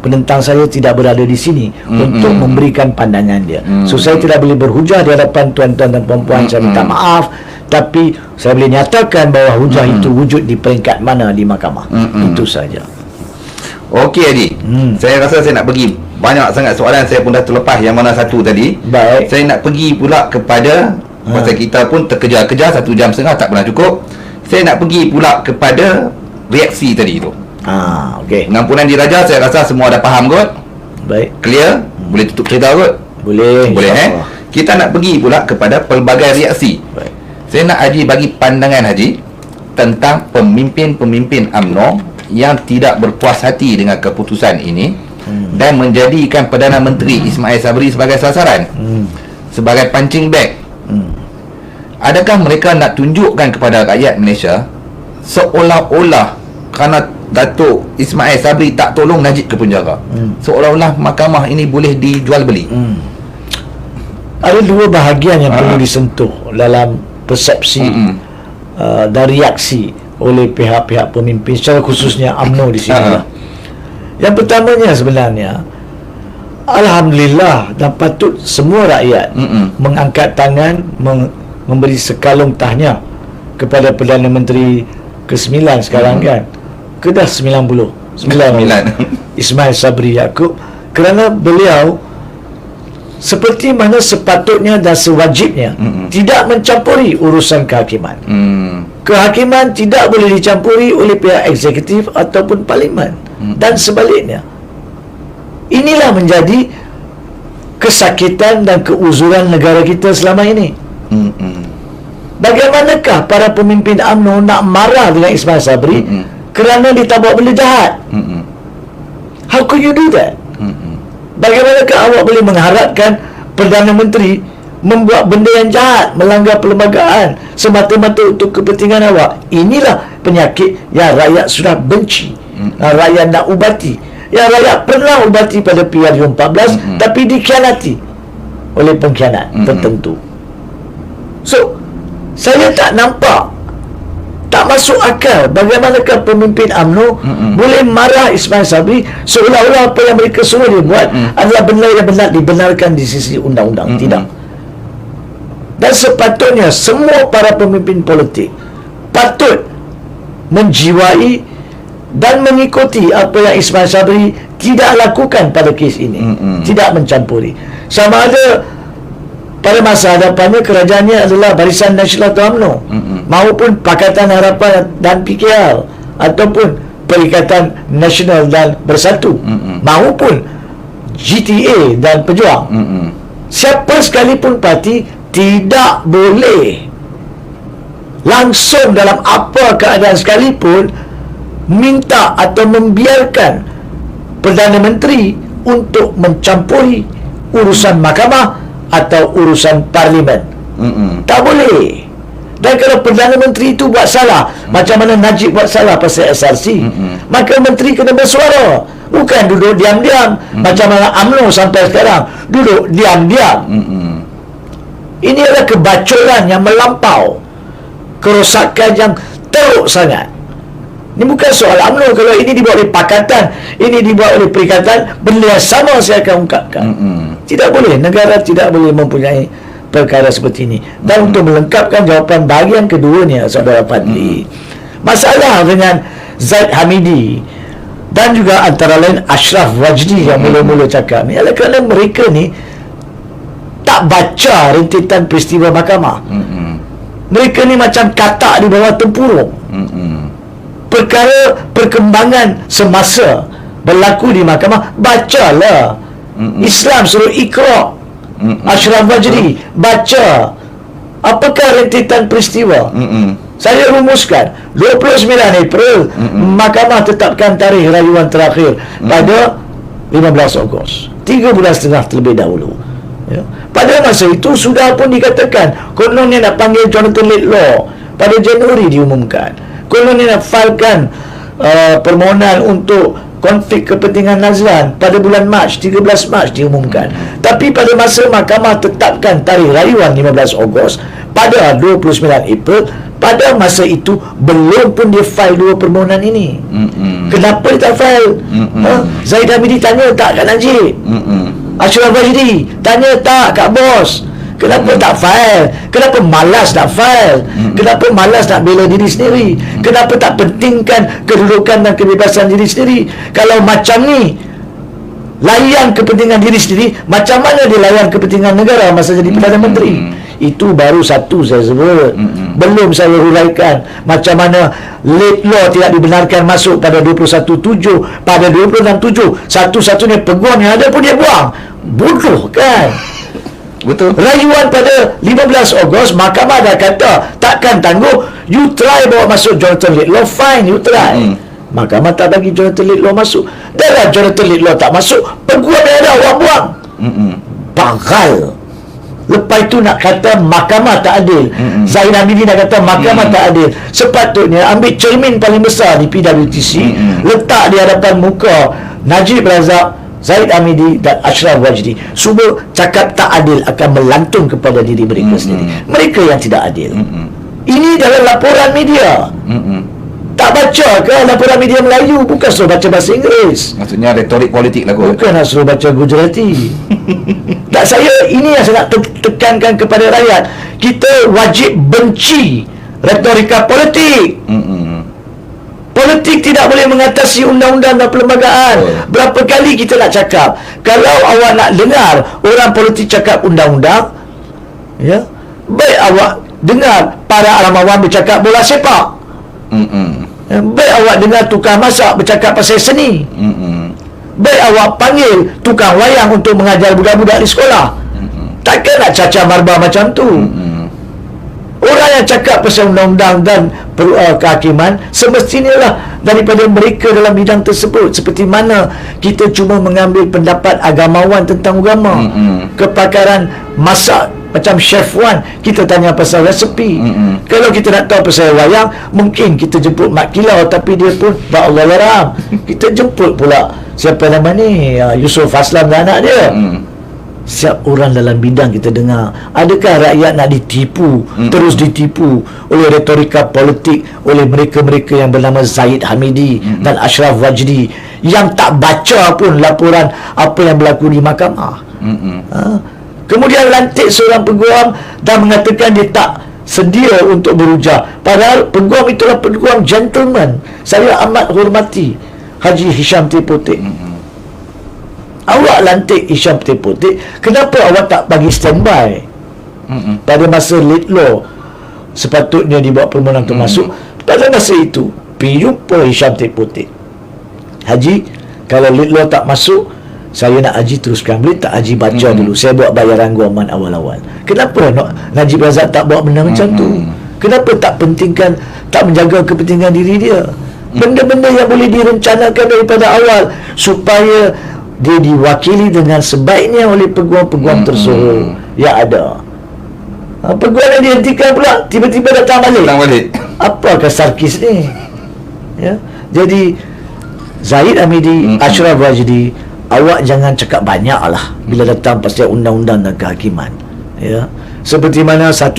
penentang saya tidak berada di sini untuk memberikan pandangan dia. So saya tidak boleh berhujah di hadapan tuan-tuan dan puan-puan. Saya minta maaf, tapi saya boleh nyatakan bahawa hujah itu wujud di peringkat mana di mahkamah. Itu saja. Okey Haji, saya rasa saya nak pergi banyak sangat soalan, saya pun dah terlepas yang mana satu tadi. Baik. Saya nak pergi pula kepada pasal kita pun terkejar-kejar 1.5 jam tak pernah cukup. Saya nak pergi pula kepada reaksi tadi tu. Okey. Pengampunan diraja saya rasa semua dah faham kot. Baik. Clear? Boleh tutup cerita kot? Boleh. Kita nak pergi pula kepada pelbagai reaksi. Baik. Saya nak Haji bagi pandangan Haji tentang pemimpin-pemimpin UMNO yang tidak berpuas hati dengan keputusan ini dan menjadikan Perdana Menteri Ismail Sabri sebagai sasaran, sebagai punching bag. Adakah mereka nak tunjukkan kepada rakyat Malaysia seolah-olah kerana Datuk Ismail Sabri tak tolong Najib ke penjara, seolah-olah mahkamah ini boleh dijual beli? Ada 2 bahagian yang perlu disentuh dalam persepsi dan reaksi oleh pihak-pihak pemimpin, secara khususnya UMNO di sini. Yang pertamanya sebenarnya, alhamdulillah dan patut semua rakyat mengangkat tangan, memberi sekalung tahniah kepada Perdana Menteri ke-9 sekarang kan, dah 99 Ismail Sabri Yaakob, kerana beliau seperti mana sepatutnya dan sewajibnya tidak mencampuri urusan kehakiman. Kehakiman tidak boleh dicampuri oleh pihak eksekutif ataupun parlimen dan sebaliknya. Inilah menjadi kesakitan dan keuzuran negara kita selama ini. Bagaimanakah para pemimpin UMNO nak marah dengan Ismail Sabri kerana ditabak benda jahat? How could you do that? Bagaimanakah awak boleh mengharapkan Perdana Menteri membuat benda yang jahat, melanggar perlembagaan semata-mata untuk kepentingan awak? Inilah penyakit yang rakyat sudah benci, rakyat nak ubati, yang rakyat pernah ubati pada PRU 14 tapi dikhianati oleh pengkhianat tertentu. So saya tak nampak, tak masuk akal bagaimanakah pemimpin UMNO boleh marah Ismail Sabri seolah-olah apa yang mereka suruh dia buat adalah benda yang benar, dibenarkan di sisi undang-undang. Tidak. Dan sepatutnya semua para pemimpin politik patut menjiwai dan mengikuti apa yang Ismail Sabri tidak lakukan pada kes ini. Tidak mencampuri. Sama ada pada masa hadapannya kerajaannya adalah Barisan Nasional atau UMNO, maupun Pakatan Harapan dan PKR, ataupun Perikatan Nasional dan Bersatu, maupun GTA dan Pejuang. Siapa sekalipun parti tidak boleh langsung dalam apa keadaan sekalipun minta atau membiarkan Perdana Menteri untuk mencampuri urusan mahkamah atau urusan parlimen. Tak boleh. Dan kalau Perdana Menteri itu buat salah, macam mana Najib buat salah pasal SRC, maka Menteri kena bersuara, bukan duduk diam-diam. Macam mana UMNO sampai sekarang duduk diam-diam. Ini adalah kebacoran yang melampau, kerosakan yang teruk sangat. Ini bukan soal UMNO. Kalau ini dibuat oleh Pakatan, ini dibuat oleh Perikatan, benda yang sama saya akan ungkapkan. Tidak boleh, negara tidak boleh mempunyai perkara seperti ini. Dan untuk melengkapkan jawapan bahagian keduanya, Saudara Fadli, masalah dengan Zaid Hamidi dan juga antara lain Ashraf Wajdi yang mula-mula cakap ni adalah kerana mereka ni tak baca rentetan peristiwa mahkamah. Mereka ni macam katak di bawah tempurung. Perkara perkembangan semasa berlaku di mahkamah, bacalah. Islam suruh ikra. Ashraf Wajdi baca. Apakah rentetan peristiwa? Saya rumuskan 29 April mahkamah tetapkan tarikh rayuan terakhir pada 15 Ogos, 3 bulan setengah terlebih dahulu. Ya. Pada masa itu sudah pun dikatakan kononnya nak panggil Jonathan Laidlaw pada Januari diumumkan. Kononnya nak filekan permohonan untuk konflik kepentingan Nazlan pada bulan Mac, 13 Mac diumumkan. Tapi pada masa mahkamah tetapkan tarikh rayuan 15 Ogos pada 29 April, pada masa itu belum pun dia file dua permohonan ini. Kenapa dia tak file? Zaid Hamidi tanya tak kat Najib? Ashraf Wajdi tanya tak kat bos? Kenapa tak file? Kenapa malas nak file? Kenapa malas nak bela diri sendiri? Kenapa tak pentingkan kedudukan dan kebebasan diri sendiri? Kalau macam ni layan kepentingan diri sendiri, macam mana dia layan kepentingan negara masa jadi Perdana Menteri? Itu baru satu saya sebut. Belum saya huraikan macam mana Laidlaw tidak dibenarkan masuk pada 21/7, pada 26/7 satu-satunya peguam yang ada pun dia buang. Bodoh kan? Betul. Rayuan pada 15 Ogos, mahkamah dah kata takkan tangguh, you try bawa masuk Jonathan Laidlaw, fine, you try. Mahkamah tak bagi Jonathan Laidlaw masuk. Dah lah Jonathan Laidlaw tak masuk, peguam yang ada awak buang. Bangkal. Lepas itu nak kata mahkamah tak adil. Zaid Hamidi nak kata mahkamah tak adil. Sepatutnya ambil cermin paling besar di PWTC, letak di hadapan muka Najib Razak, Zaid Hamidi dan Ashraf Wajdi. Semua cakap tak adil akan melantung kepada diri mereka sendiri. Mereka yang tidak adil. Ini dalam laporan media. Tak baca ke laporan media Melayu? Bukan suruh baca bahasa Inggeris. Maksudnya retorik politik lah kot. Bukan nak suruh baca Gujarati. Tak, ini yang saya nak tekankan kepada rakyat. Kita wajib benci retorika politik. Politik tidak boleh mengatasi undang-undang dan perlembagaan. Berapa kali kita nak cakap, kalau awak nak dengar orang politik cakap undang-undang, ya, baik awak dengar para alamawan bercakap bola sepak. Baik awak dengar tukang masak bercakap pasal seni. Baik awak panggil tukang wayang untuk mengajar budak-budak di sekolah. Takkan nak cacah marba macam tu. Orang yang cakap pasal undang-undang dan kehakiman semestinya lah daripada mereka dalam bidang tersebut. Seperti mana kita cuma mengambil pendapat agamawan tentang agama, kepakaran masak macam Chef Wan, kita tanya pasal resepi. Kalau kita nak tahu pasal wayang, mungkin kita jemput Mak Kilau, tapi dia pun Allahuakbar. Kita jemput pula siapa nama ni, Yusuf Aslam dan anak dia. Setiap orang dalam bidang kita dengar. Adakah rakyat nak ditipu, terus ditipu oleh retorika politik, oleh mereka-mereka yang bernama Zaid Hamidi dan Ashraf Wajdi yang tak baca pun laporan apa yang berlaku di mahkamah? Kemudian lantik seorang peguam dan mengatakan dia tak sedia untuk berujar. Padahal peguam itulah peguam gentleman. Saya amat hormati Haji Hisham Tepotik. Awak lantik Hisham Tepotik, kenapa awak tak bagi standby? Pada masa Laidlaw sepatutnya dibawa permohonan untuk masuk, pada masa itu pergi jumpa Hisham Tepotik. Haji, kalau Laidlaw tak masuk, saya nak Haji teruskan. Boleh tak Haji baca dulu, saya buat bayaran guaman awal-awal. Kenapa Najib Razak tak buat benda macam tu? Kenapa tak pentingkan, tak menjaga kepentingan diri dia? Benda-benda yang boleh direncanakan daripada awal supaya dia diwakili dengan sebaiknya oleh peguam-peguam tersuruh yang ada. Peguam yang dihentikan pula tiba-tiba datang balik. Apakah sarkis ni? Ya. Jadi Zaid Hamidi, Ashraf Wajdi, awak jangan cakap banyak lah bila datang pasal undang-undang dan kehakiman. Ya. Seperti mana 1+1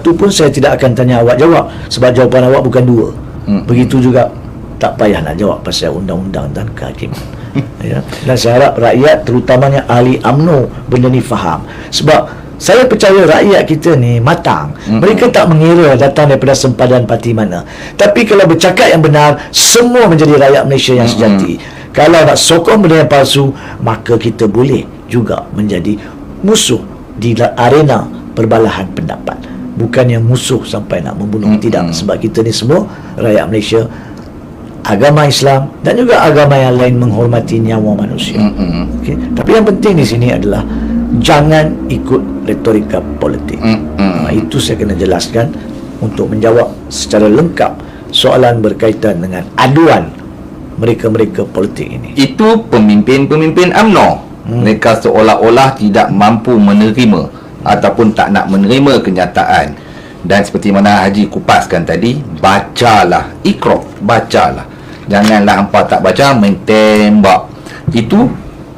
pun saya tidak akan tanya awak jawab, sebab jawapan awak bukan 2. Begitu juga tak payah nak jawab pasal undang-undang dan kehakiman. Ya. Dan saya harap rakyat, terutamanya ahli UMNO, benda ni faham. Sebab saya percaya rakyat kita ni matang. Mereka tak mengira datang daripada sempadan parti mana. Tapi kalau bercakap yang benar, semua menjadi rakyat Malaysia yang sejati. Kalau nak sokong benda yang palsu, maka kita boleh juga menjadi musuh di arena perbalahan pendapat. Bukan yang musuh sampai nak membunuh. Tidak. Sebab kita ni semua rakyat Malaysia agama Islam dan juga agama yang lain menghormati nyawa manusia. Okay? Tapi yang penting di sini adalah jangan ikut retorika politik. Itu saya kena jelaskan untuk menjawab secara lengkap soalan berkaitan dengan aduan mereka-mereka politik ini. Itu pemimpin-pemimpin UMNO. Mereka seolah-olah tidak mampu menerima ataupun tak nak menerima kenyataan. Dan seperti mana Haji kupaskan tadi, bacalah, Iqra, bacalah. Janganlah hampa tak baca, main tembak. Itu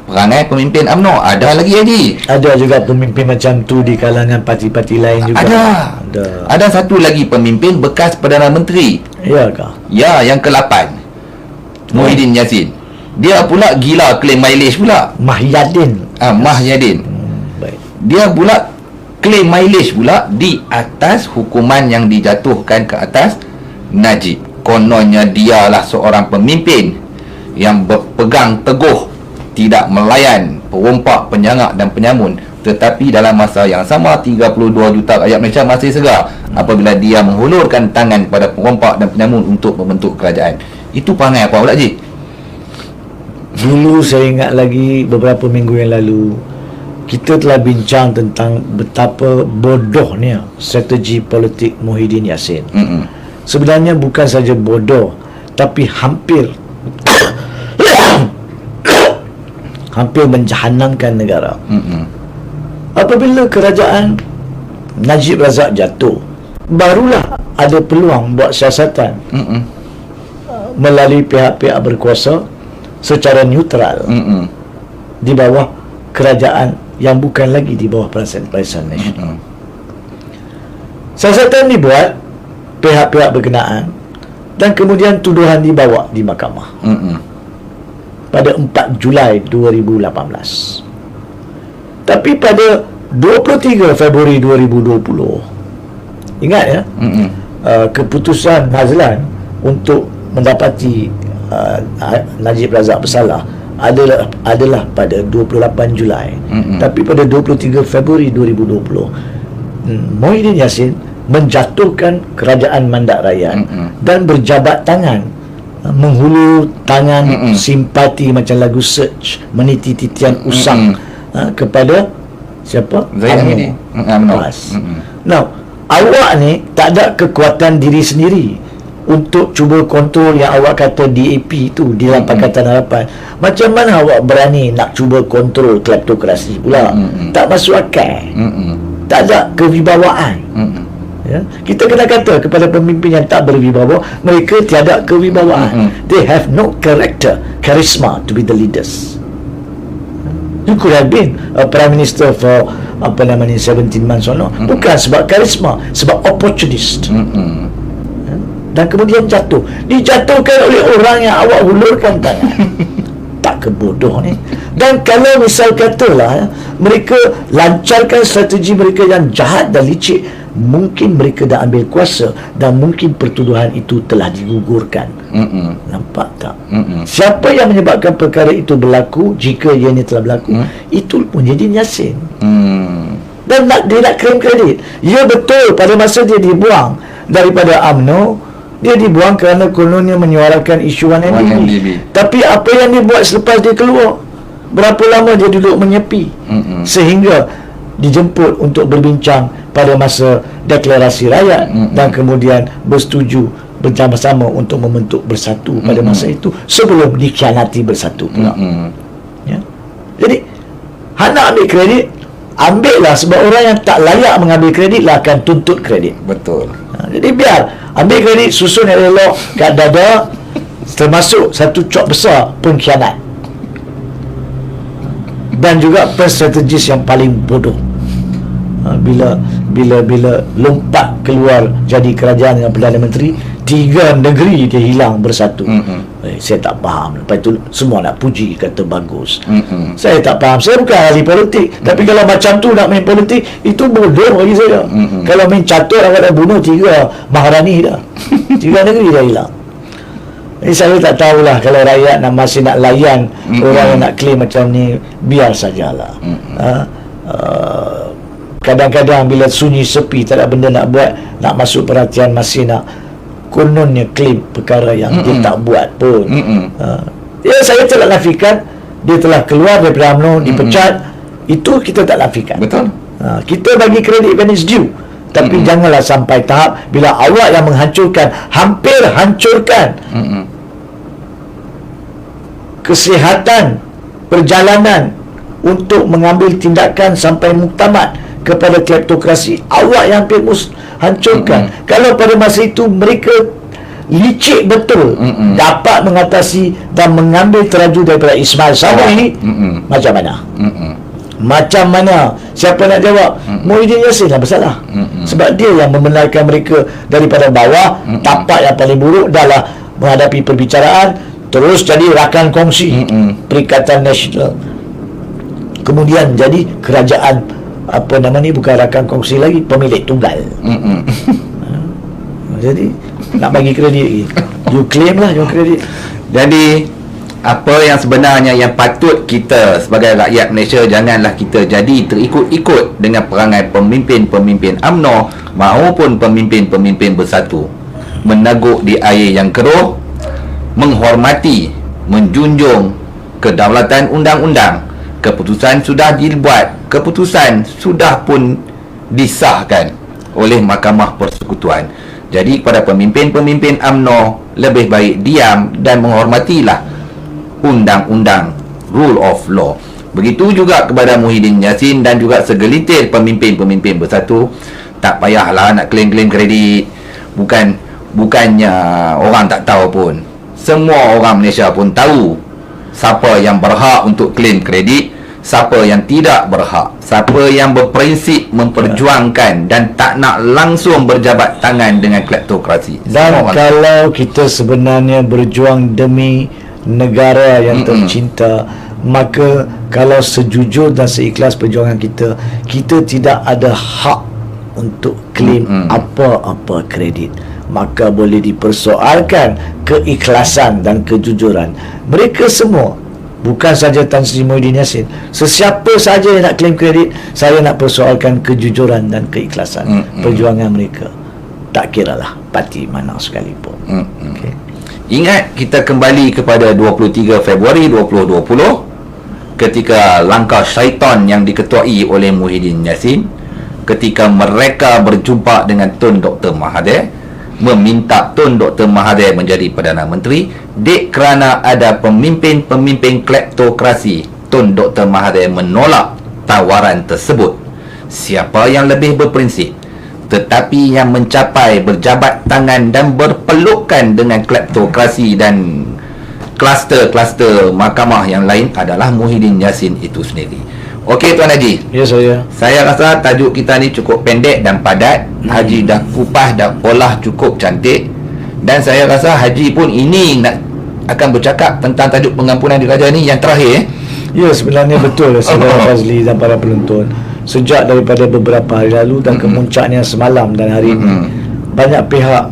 perangai pemimpin UMNO. Ada lagi Haji? Ada juga pemimpin macam tu di kalangan parti-parti lain juga. Ada satu lagi pemimpin bekas Perdana Menteri. Ya kah? Ya, yang ke-8, Muhyiddin Yassin. Dia pula gila claim mileage pula. Mahyadin. Mahyadin. Baik. Dia pula claim mileage pula di atas hukuman yang dijatuhkan ke atas Najib. Kononnya dialah seorang pemimpin yang berpegang teguh tidak melayan perompak, penyangak dan penyamun, tetapi dalam masa yang sama 32 juta rakyat Malaysia masih segar apabila dia menghulurkan tangan kepada perompak dan penyamun untuk membentuk kerajaan. Itu perangai apa pula Ji? Dulu saya ingat lagi beberapa minggu yang lalu kita telah bincang tentang betapa bodohnya strategi politik Muhyiddin Yassin. Sebenarnya bukan saja bodoh, tapi hampir menjahanamkan negara. Apabila kerajaan Najib Razak jatuh, barulah ada peluang buat siasatan melalui pihak-pihak berkuasa secara neutral di bawah kerajaan yang bukan lagi di bawah Perasaan Nasional. Siasatan dibuat pihak-pihak berkenaan dan kemudian tuduhan dibawa di mahkamah pada 4 Julai 2018. Tapi pada 23 Februari 2020, ingat ya, keputusan Hazlan untuk mendapati Najib Razak bersalah adalah pada 28 Julai. Tapi pada 23 Februari 2020, Muhyiddin Yassin menjatuhkan kerajaan Mandat Rakyat dan berjabat tangan, menghulur tangan simpati macam lagu Search, meniti titian usang kepada siapa? UMNO. Now, awak ni tak ada kekuatan diri sendiri untuk cuba kontrol yang awak kata DAP tu di dalam Pakatan Harapan. Macam mana awak berani nak cuba kontrol kleptokrasi pula? Tak masuk akal. Tak ada kewibawaan. Ya? Kita kena kata kepada pemimpin yang tak berwibawa, mereka tiada kewibawaan. They have no character, charisma to be the leaders. You could have been a Prime Minister for 17 months or no. Bukan sebab karisma, sebab opportunist. Dan kemudian jatuh, dijatuhkan oleh orang yang awak hulurkan tangan. Tak kebodoh ni. Dan kalau misal katalah mereka lancarkan strategi mereka yang jahat dan licik, mungkin mereka dah ambil kuasa dan mungkin pertuduhan itu telah digugurkan. Nampak tak? Siapa yang menyebabkan perkara itu berlaku, jika ianya telah berlaku, itu Muhyiddin Yassin. Dan dia nak claim kredit. Ya betul, pada masa dia dibuang daripada UMNO, dia dibuang kerana kononnya menyuarakan isu 1MDB. Tapi apa yang dia buat selepas dia keluar? Berapa lama dia duduk menyepi sehingga dijemput untuk berbincang pada masa deklarasi rakyat dan kemudian bersetuju bersama-sama untuk membentuk Bersatu pada masa itu, sebelum dikhianati Bersatu pula. Ya? Jadi nak ambil kredit, ambillah, sebab orang yang tak layak mengambil kredit lah akan tuntut kredit. Betul. Jadi biar ambil kredit, susun elok kat dada, termasuk satu cop besar pengkhianat dan juga strategis yang paling bodoh. Bila lompat keluar jadi kerajaan dengan Perdana Menteri, 3 negeri dia hilang bersatu. Saya tak faham. Lepas itu semua nak puji, kata bagus. Saya tak faham. Saya bukan ahli politik, tapi kalau macam tu nak main politik, itu bodoh bagi saya. Kalau main catur, awak dah bunuh 3 maharani dah. 3 negeri dah hilang. Jadi saya tak tahulah, kalau rakyat masih nak layan orang yang nak claim macam ni, biar sajalah. Kadang-kadang bila sunyi sepi, tak ada benda nak buat, nak masuk perhatian, masih nak kononnya klaim perkara yang dia tak buat pun. Ya, saya tak nafikan dia telah keluar daripada UMNO, dipecat. Itu kita tak nafikan. Betul. Kita bagi kredit when it's due. Tapi janganlah sampai tahap bila awak yang menghancurkan, hampir hancurkan kesihatan perjalanan untuk mengambil tindakan sampai muktamad kepada kleptokrasi. Awak yang hampir hancurkan. Kalau pada masa itu mereka licik betul dapat mengatasi dan mengambil teraju daripada Ismail Sabri, macam mana? Macam mana? Siapa nak jawab? Muhyiddin Yassin lah bersalah. Sebab dia yang membenarkan mereka daripada bawah, tapak yang paling buruk adalah menghadapi perbicaraan, terus jadi rakan kongsi Perikatan Nasional, kemudian jadi kerajaan bukan rakan kongsi lagi, pemilik tunggal. Jadi nak bagi kredit lagi, you claim lah you kredit. Jadi apa yang sebenarnya yang patut kita sebagai rakyat Malaysia, janganlah kita jadi terikut-ikut dengan perangai pemimpin-pemimpin UMNO maupun pemimpin-pemimpin bersatu. Meneguk di air yang keruh, menghormati, menjunjung kedaulatan undang-undang. Keputusan sudah dibuat, keputusan sudah pun disahkan oleh Mahkamah Persekutuan. Jadi kepada pemimpin-pemimpin UMNO, lebih baik diam dan menghormatilah undang-undang, rule of law. Begitu juga kepada Muhyiddin Yassin dan juga segelintir pemimpin-pemimpin bersatu. Tak payahlah nak klaim-klaim kredit. Bukannya orang tak tahu pun. Semua orang Malaysia pun tahu siapa yang berhak untuk klaim kredit, siapa yang tidak berhak, siapa yang berprinsip memperjuangkan dan tak nak langsung berjabat tangan dengan kleptokrasi. Dan kalau kita sebenarnya berjuang demi negara yang tercinta, maka kalau sejujur dan seikhlas perjuangan kita, kita tidak ada hak untuk klaim apa-apa kredit. Maka boleh dipersoalkan keikhlasan dan kejujuran mereka semua. Bukan saja Tan Sri Muhyiddin Yassin, sesiapa saja yang nak claim kredit, saya nak persoalkan kejujuran dan keikhlasan perjuangan mereka, tak kiralah parti mana sekalipun. Okay. Ingat, kita kembali kepada 23 Februari 2020 ketika langkah syaitan yang diketuai oleh Muhyiddin Yassin, ketika mereka berjumpa dengan Tun Dr. Mahathir, meminta Tun Dr. Mahathir menjadi Perdana Menteri. Dek kerana ada pemimpin-pemimpin kleptokrasi, Tun Dr. Mahathir menolak tawaran tersebut. Siapa yang lebih berprinsip tetapi yang mencapai berjabat tangan dan berpelukan dengan kleptokrasi dan kluster-kluster mahkamah yang lain adalah Muhyiddin Yassin itu sendiri. Okey Tuan Haji. Ya, saya rasa tajuk kita ni cukup pendek dan padat. Haji dah kupas dan olah cukup cantik. Dan saya rasa Haji pun ini akan bercakap tentang tajuk pengampunan diraja ni yang terakhir. Ya, sebenarnya betul Saudara Fazli dan para penonton. Sejak daripada beberapa hari lalu dan kemuncaknya semalam dan hari ini, banyak pihak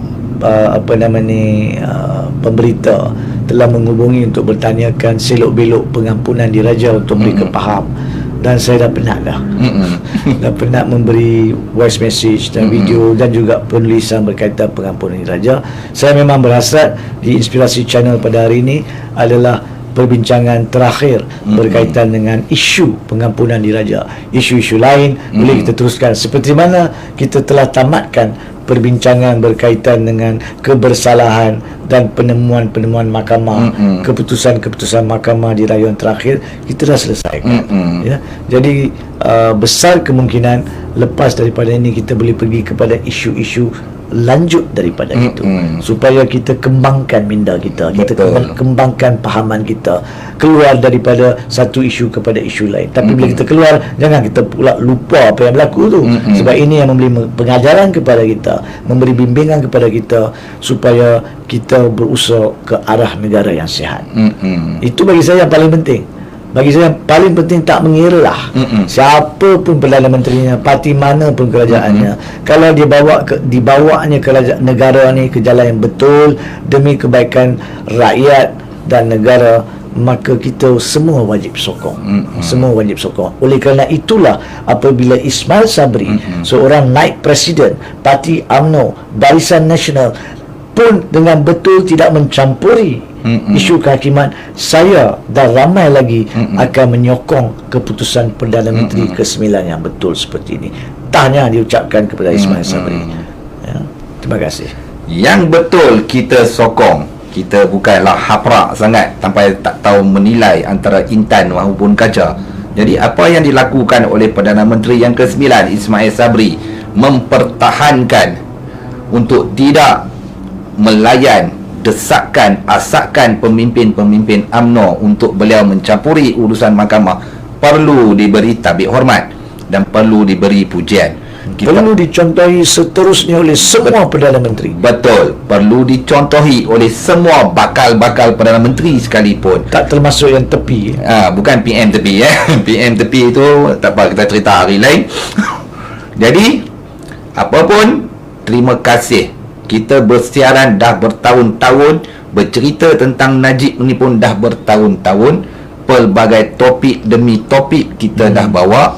pemberita telah menghubungi untuk bertanyakan selok-belok pengampunan diraja untuk mereka faham. Dan saya dah penat dah dah penat memberi voice message dan video dan juga penulisan berkaitan pengampunan diraja. Saya memang berhasrat di Inspirasi Channel pada hari ini adalah perbincangan terakhir berkaitan dengan isu pengampunan diraja. Isu-isu lain boleh kita teruskan, seperti mana kita telah tamatkan perbincangan berkaitan dengan kebersalahan dan penemuan-penemuan mahkamah, keputusan-keputusan mahkamah di rayuan terakhir kita dah selesaikan. Ya, jadi besar kemungkinan lepas daripada ini kita boleh pergi kepada isu-isu lanjut daripada itu, supaya kita kembangkan minda kita, kita kembangkan pahaman kita, keluar daripada satu isu kepada isu lain. Tapi bila kita keluar, jangan kita pula lupa apa yang berlaku tu, sebab ini yang memberi pengajaran kepada kita, memberi bimbingan kepada kita supaya kita berusaha ke arah negara yang sihat. Itu bagi saya yang paling penting. Bagi saya yang paling penting, tak mengira siapa pun Perdana Menterinya, parti mana pun kerajaannya, kalau dia dibawanya kerajaan negara ni ke jalan yang betul demi kebaikan rakyat dan negara, maka kita semua wajib sokong. Semua wajib sokong. Oleh kerana itulah apabila Ismail Sabri, seorang naib presiden parti UMNO, Barisan Nasional, walaupun dengan betul tidak mencampuri isu kehakiman, saya dan ramai lagi akan menyokong keputusan Perdana Menteri ke-9 yang betul seperti ini. Tahniah diucapkan kepada Ismail Sabri. Ya, terima kasih. Yang betul kita sokong. Kita bukanlah haprak sangat sampai tak tahu menilai antara intan maupun kaca. Jadi apa yang dilakukan oleh Perdana Menteri yang ke-9 Ismail Sabri mempertahankan untuk tidak melayan desakan asakan pemimpin-pemimpin UMNO untuk beliau mencampuri urusan mahkamah perlu diberi tabik hormat dan perlu diberi pujian. Perlu dicontohi seterusnya oleh semua Perdana Menteri. Betul, perlu dicontohi oleh semua bakal-bakal Perdana Menteri sekalipun. Tak termasuk yang tepi. Bukan PM tepi PM tepi itu tak apa, kita cerita hari lain. Jadi apapun, terima kasih. Kita bersiaran dah bertahun-tahun, bercerita tentang Najib ni pun dah bertahun-tahun. Pelbagai topik demi topik kita dah bawa.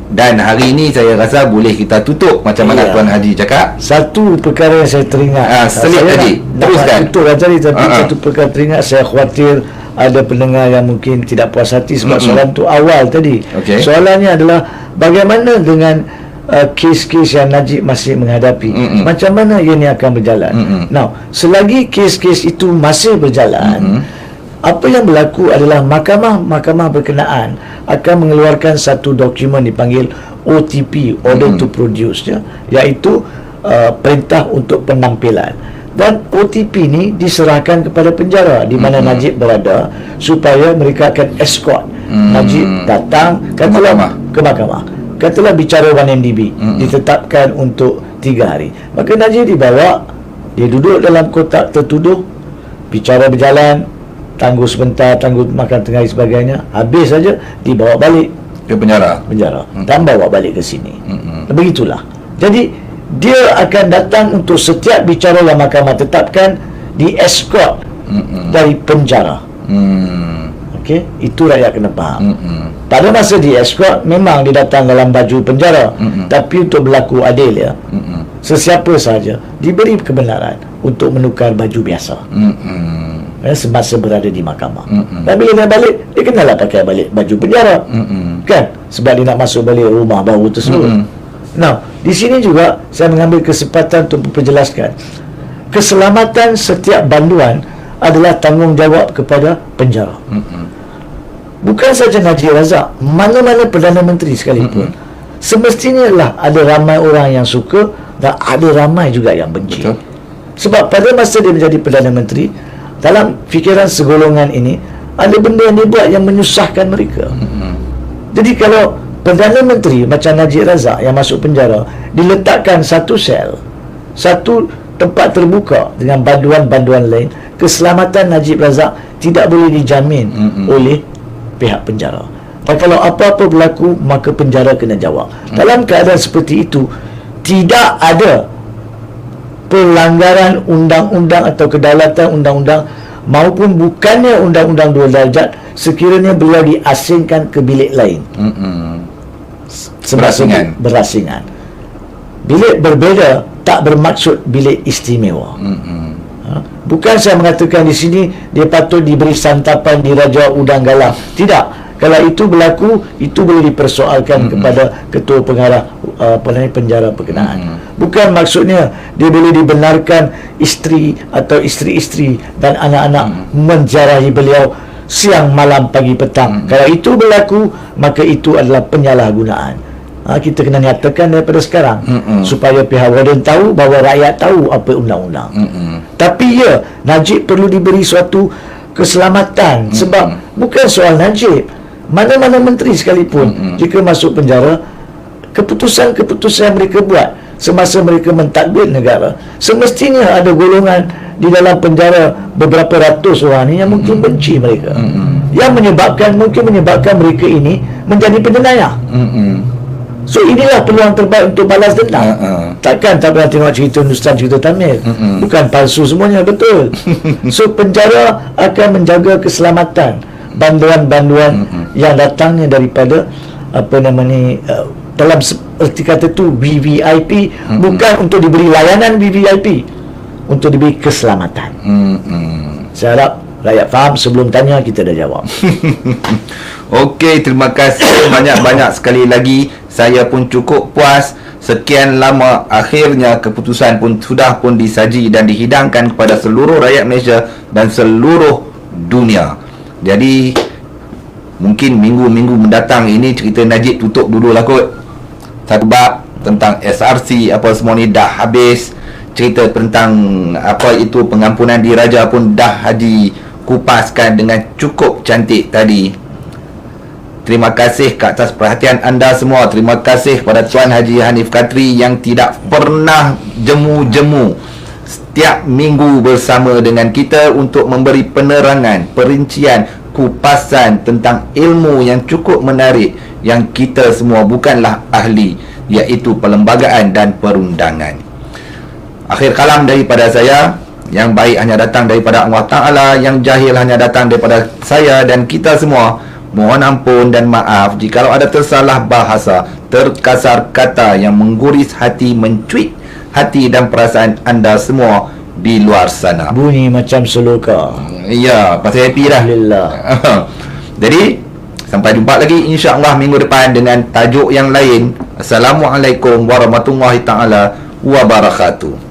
Dan hari ini saya rasa boleh kita tutup macam mana Tuan Haji cakap. Satu perkara yang saya teringat, selit tadi, teruskan. Tutup tadi, tapi satu perkara teringat, saya khawatir ada pendengar yang mungkin tidak puas hati sebab soalan tu awal tadi. Soalannya adalah bagaimana dengan kes-kes yang Najib masih menghadapi, macam mana ia ni akan berjalan. Now, selagi kes-kes itu masih berjalan, apa yang berlaku adalah mahkamah berkenaan akan mengeluarkan satu dokumen dipanggil OTP, Order to Produce, ya, iaitu perintah untuk penampilan. Dan OTP ni diserahkan kepada penjara di mana Najib berada supaya mereka akan escort Najib datang ke mahkamah. Katalah bicara 1MDB ditetapkan untuk 3 hari. Maka Najib dibawa, dia duduk dalam kotak tertuduh, bicara berjalan, tangguh sebentar, tangguh makan tengah dan sebagainya, habis saja dibawa balik ke penjara dan bawa balik ke sini. Begitulah. Jadi dia akan datang untuk setiap bicara yang mahkamah tetapkan, di escort dari penjara. Okey, itu rakyat kena faham. Pada masa di escort memang dia datang dalam baju penjara, tapi untuk berlaku adil, ya, sesiapa sahaja diberi kebenaran untuk menukar baju biasa semasa berada di mahkamah. Dan bila dia balik, dia kenalah pakai balik baju penjara, kan, sebab dia nak masuk balik rumah baru tersebut. Nah, di sini juga saya mengambil kesempatan untuk memperjelaskan keselamatan setiap banduan adalah tanggungjawab kepada penjara. Bukan saja Najib Razak, mana-mana Perdana Menteri sekalipun, semestinya lah ada ramai orang yang suka dan ada ramai juga yang benci. Betul. Sebab pada masa dia menjadi Perdana Menteri, dalam fikiran segolongan ini ada benda yang dia buat yang menyusahkan mereka. Jadi kalau Perdana Menteri macam Najib Razak yang masuk penjara diletakkan satu sel, satu tempat terbuka dengan banduan-banduan lain, keselamatan Najib Razak tidak boleh dijamin oleh pihak penjara. Dan kalau apa-apa berlaku, maka penjara kena jawab. Dalam keadaan seperti itu, tidak ada pelanggaran undang-undang atau kedaulatan undang-undang maupun bukannya undang-undang 2 darjat sekiranya beliau diasingkan ke bilik lain. Berasingan. Bilik berbeza tak bermaksud bilik istimewa. Bukan saya mengatakan di sini dia patut diberi santapan di Raja Udang Galah. Tidak. Kalau itu berlaku, itu boleh dipersoalkan kepada ketua pengarah penjara berkenaan. Bukan maksudnya dia boleh dibenarkan isteri atau isteri-isteri dan anak-anak menjarahi beliau siang, malam, pagi, petang. Kalau itu berlaku, maka itu adalah penyalahgunaan. Kita kena nyatakan daripada sekarang supaya pihak warden tahu bahawa rakyat tahu apa undang-undang. Tapi ya, Najib perlu diberi suatu keselamatan sebab bukan soal Najib, mana-mana menteri sekalipun jika masuk penjara, keputusan-keputusan yang mereka buat semasa mereka mentadbir negara, semestinya ada golongan di dalam penjara beberapa ratus orang ni yang mungkin benci mereka, yang mungkin menyebabkan mereka ini menjadi penjenayah. So inilah peluang terbaik untuk balas dendam. Takkan tak pernah tengok cerita Hindustan, cerita Tamil. Bukan palsu semuanya, betul. So penjara akan menjaga keselamatan banduan-banduan yang datangnya daripada dalam seperti kata tu VVIP, bukan untuk diberi layanan VVIP, untuk diberi keselamatan. Saya harap rakyat faham. Sebelum tanya, kita dah jawab. Okey, terima kasih banyak-banyak sekali lagi. Saya pun cukup puas. Sekian lama, akhirnya keputusan pun sudah pun disaji dan dihidangkan kepada seluruh rakyat Malaysia dan seluruh dunia. Jadi mungkin minggu-minggu mendatang ini cerita Najib tutup dulu lah kot. Satu bab tentang SRC apa semua ni dah habis. Cerita tentang apa itu pengampunan diraja pun dah Haji kupaskan dengan cukup cantik tadi. Terima kasih ke atas perhatian anda semua. Terima kasih kepada Tuan Haji Hanif Katri yang tidak pernah jemu-jemu setiap minggu bersama dengan kita untuk memberi penerangan, perincian, kupasan tentang ilmu yang cukup menarik yang kita semua bukanlah ahli, iaitu perlembagaan dan perundangan. Akhir kalam daripada saya. Yang baik hanya datang daripada Allah Ta'ala, yang jahil hanya datang daripada saya dan kita semua. Mohon ampun dan maaf jikalau ada tersalah bahasa, terkasar kata yang mengguris hati, mencuit hati dan perasaan anda semua di luar sana. Bunyi macam seloka. Ya, pasal happy dah. Alhamdulillah. Jadi sampai jumpa lagi insya-Allah minggu depan dengan tajuk yang lain. Assalamualaikum warahmatullahi taala wabarakatuh.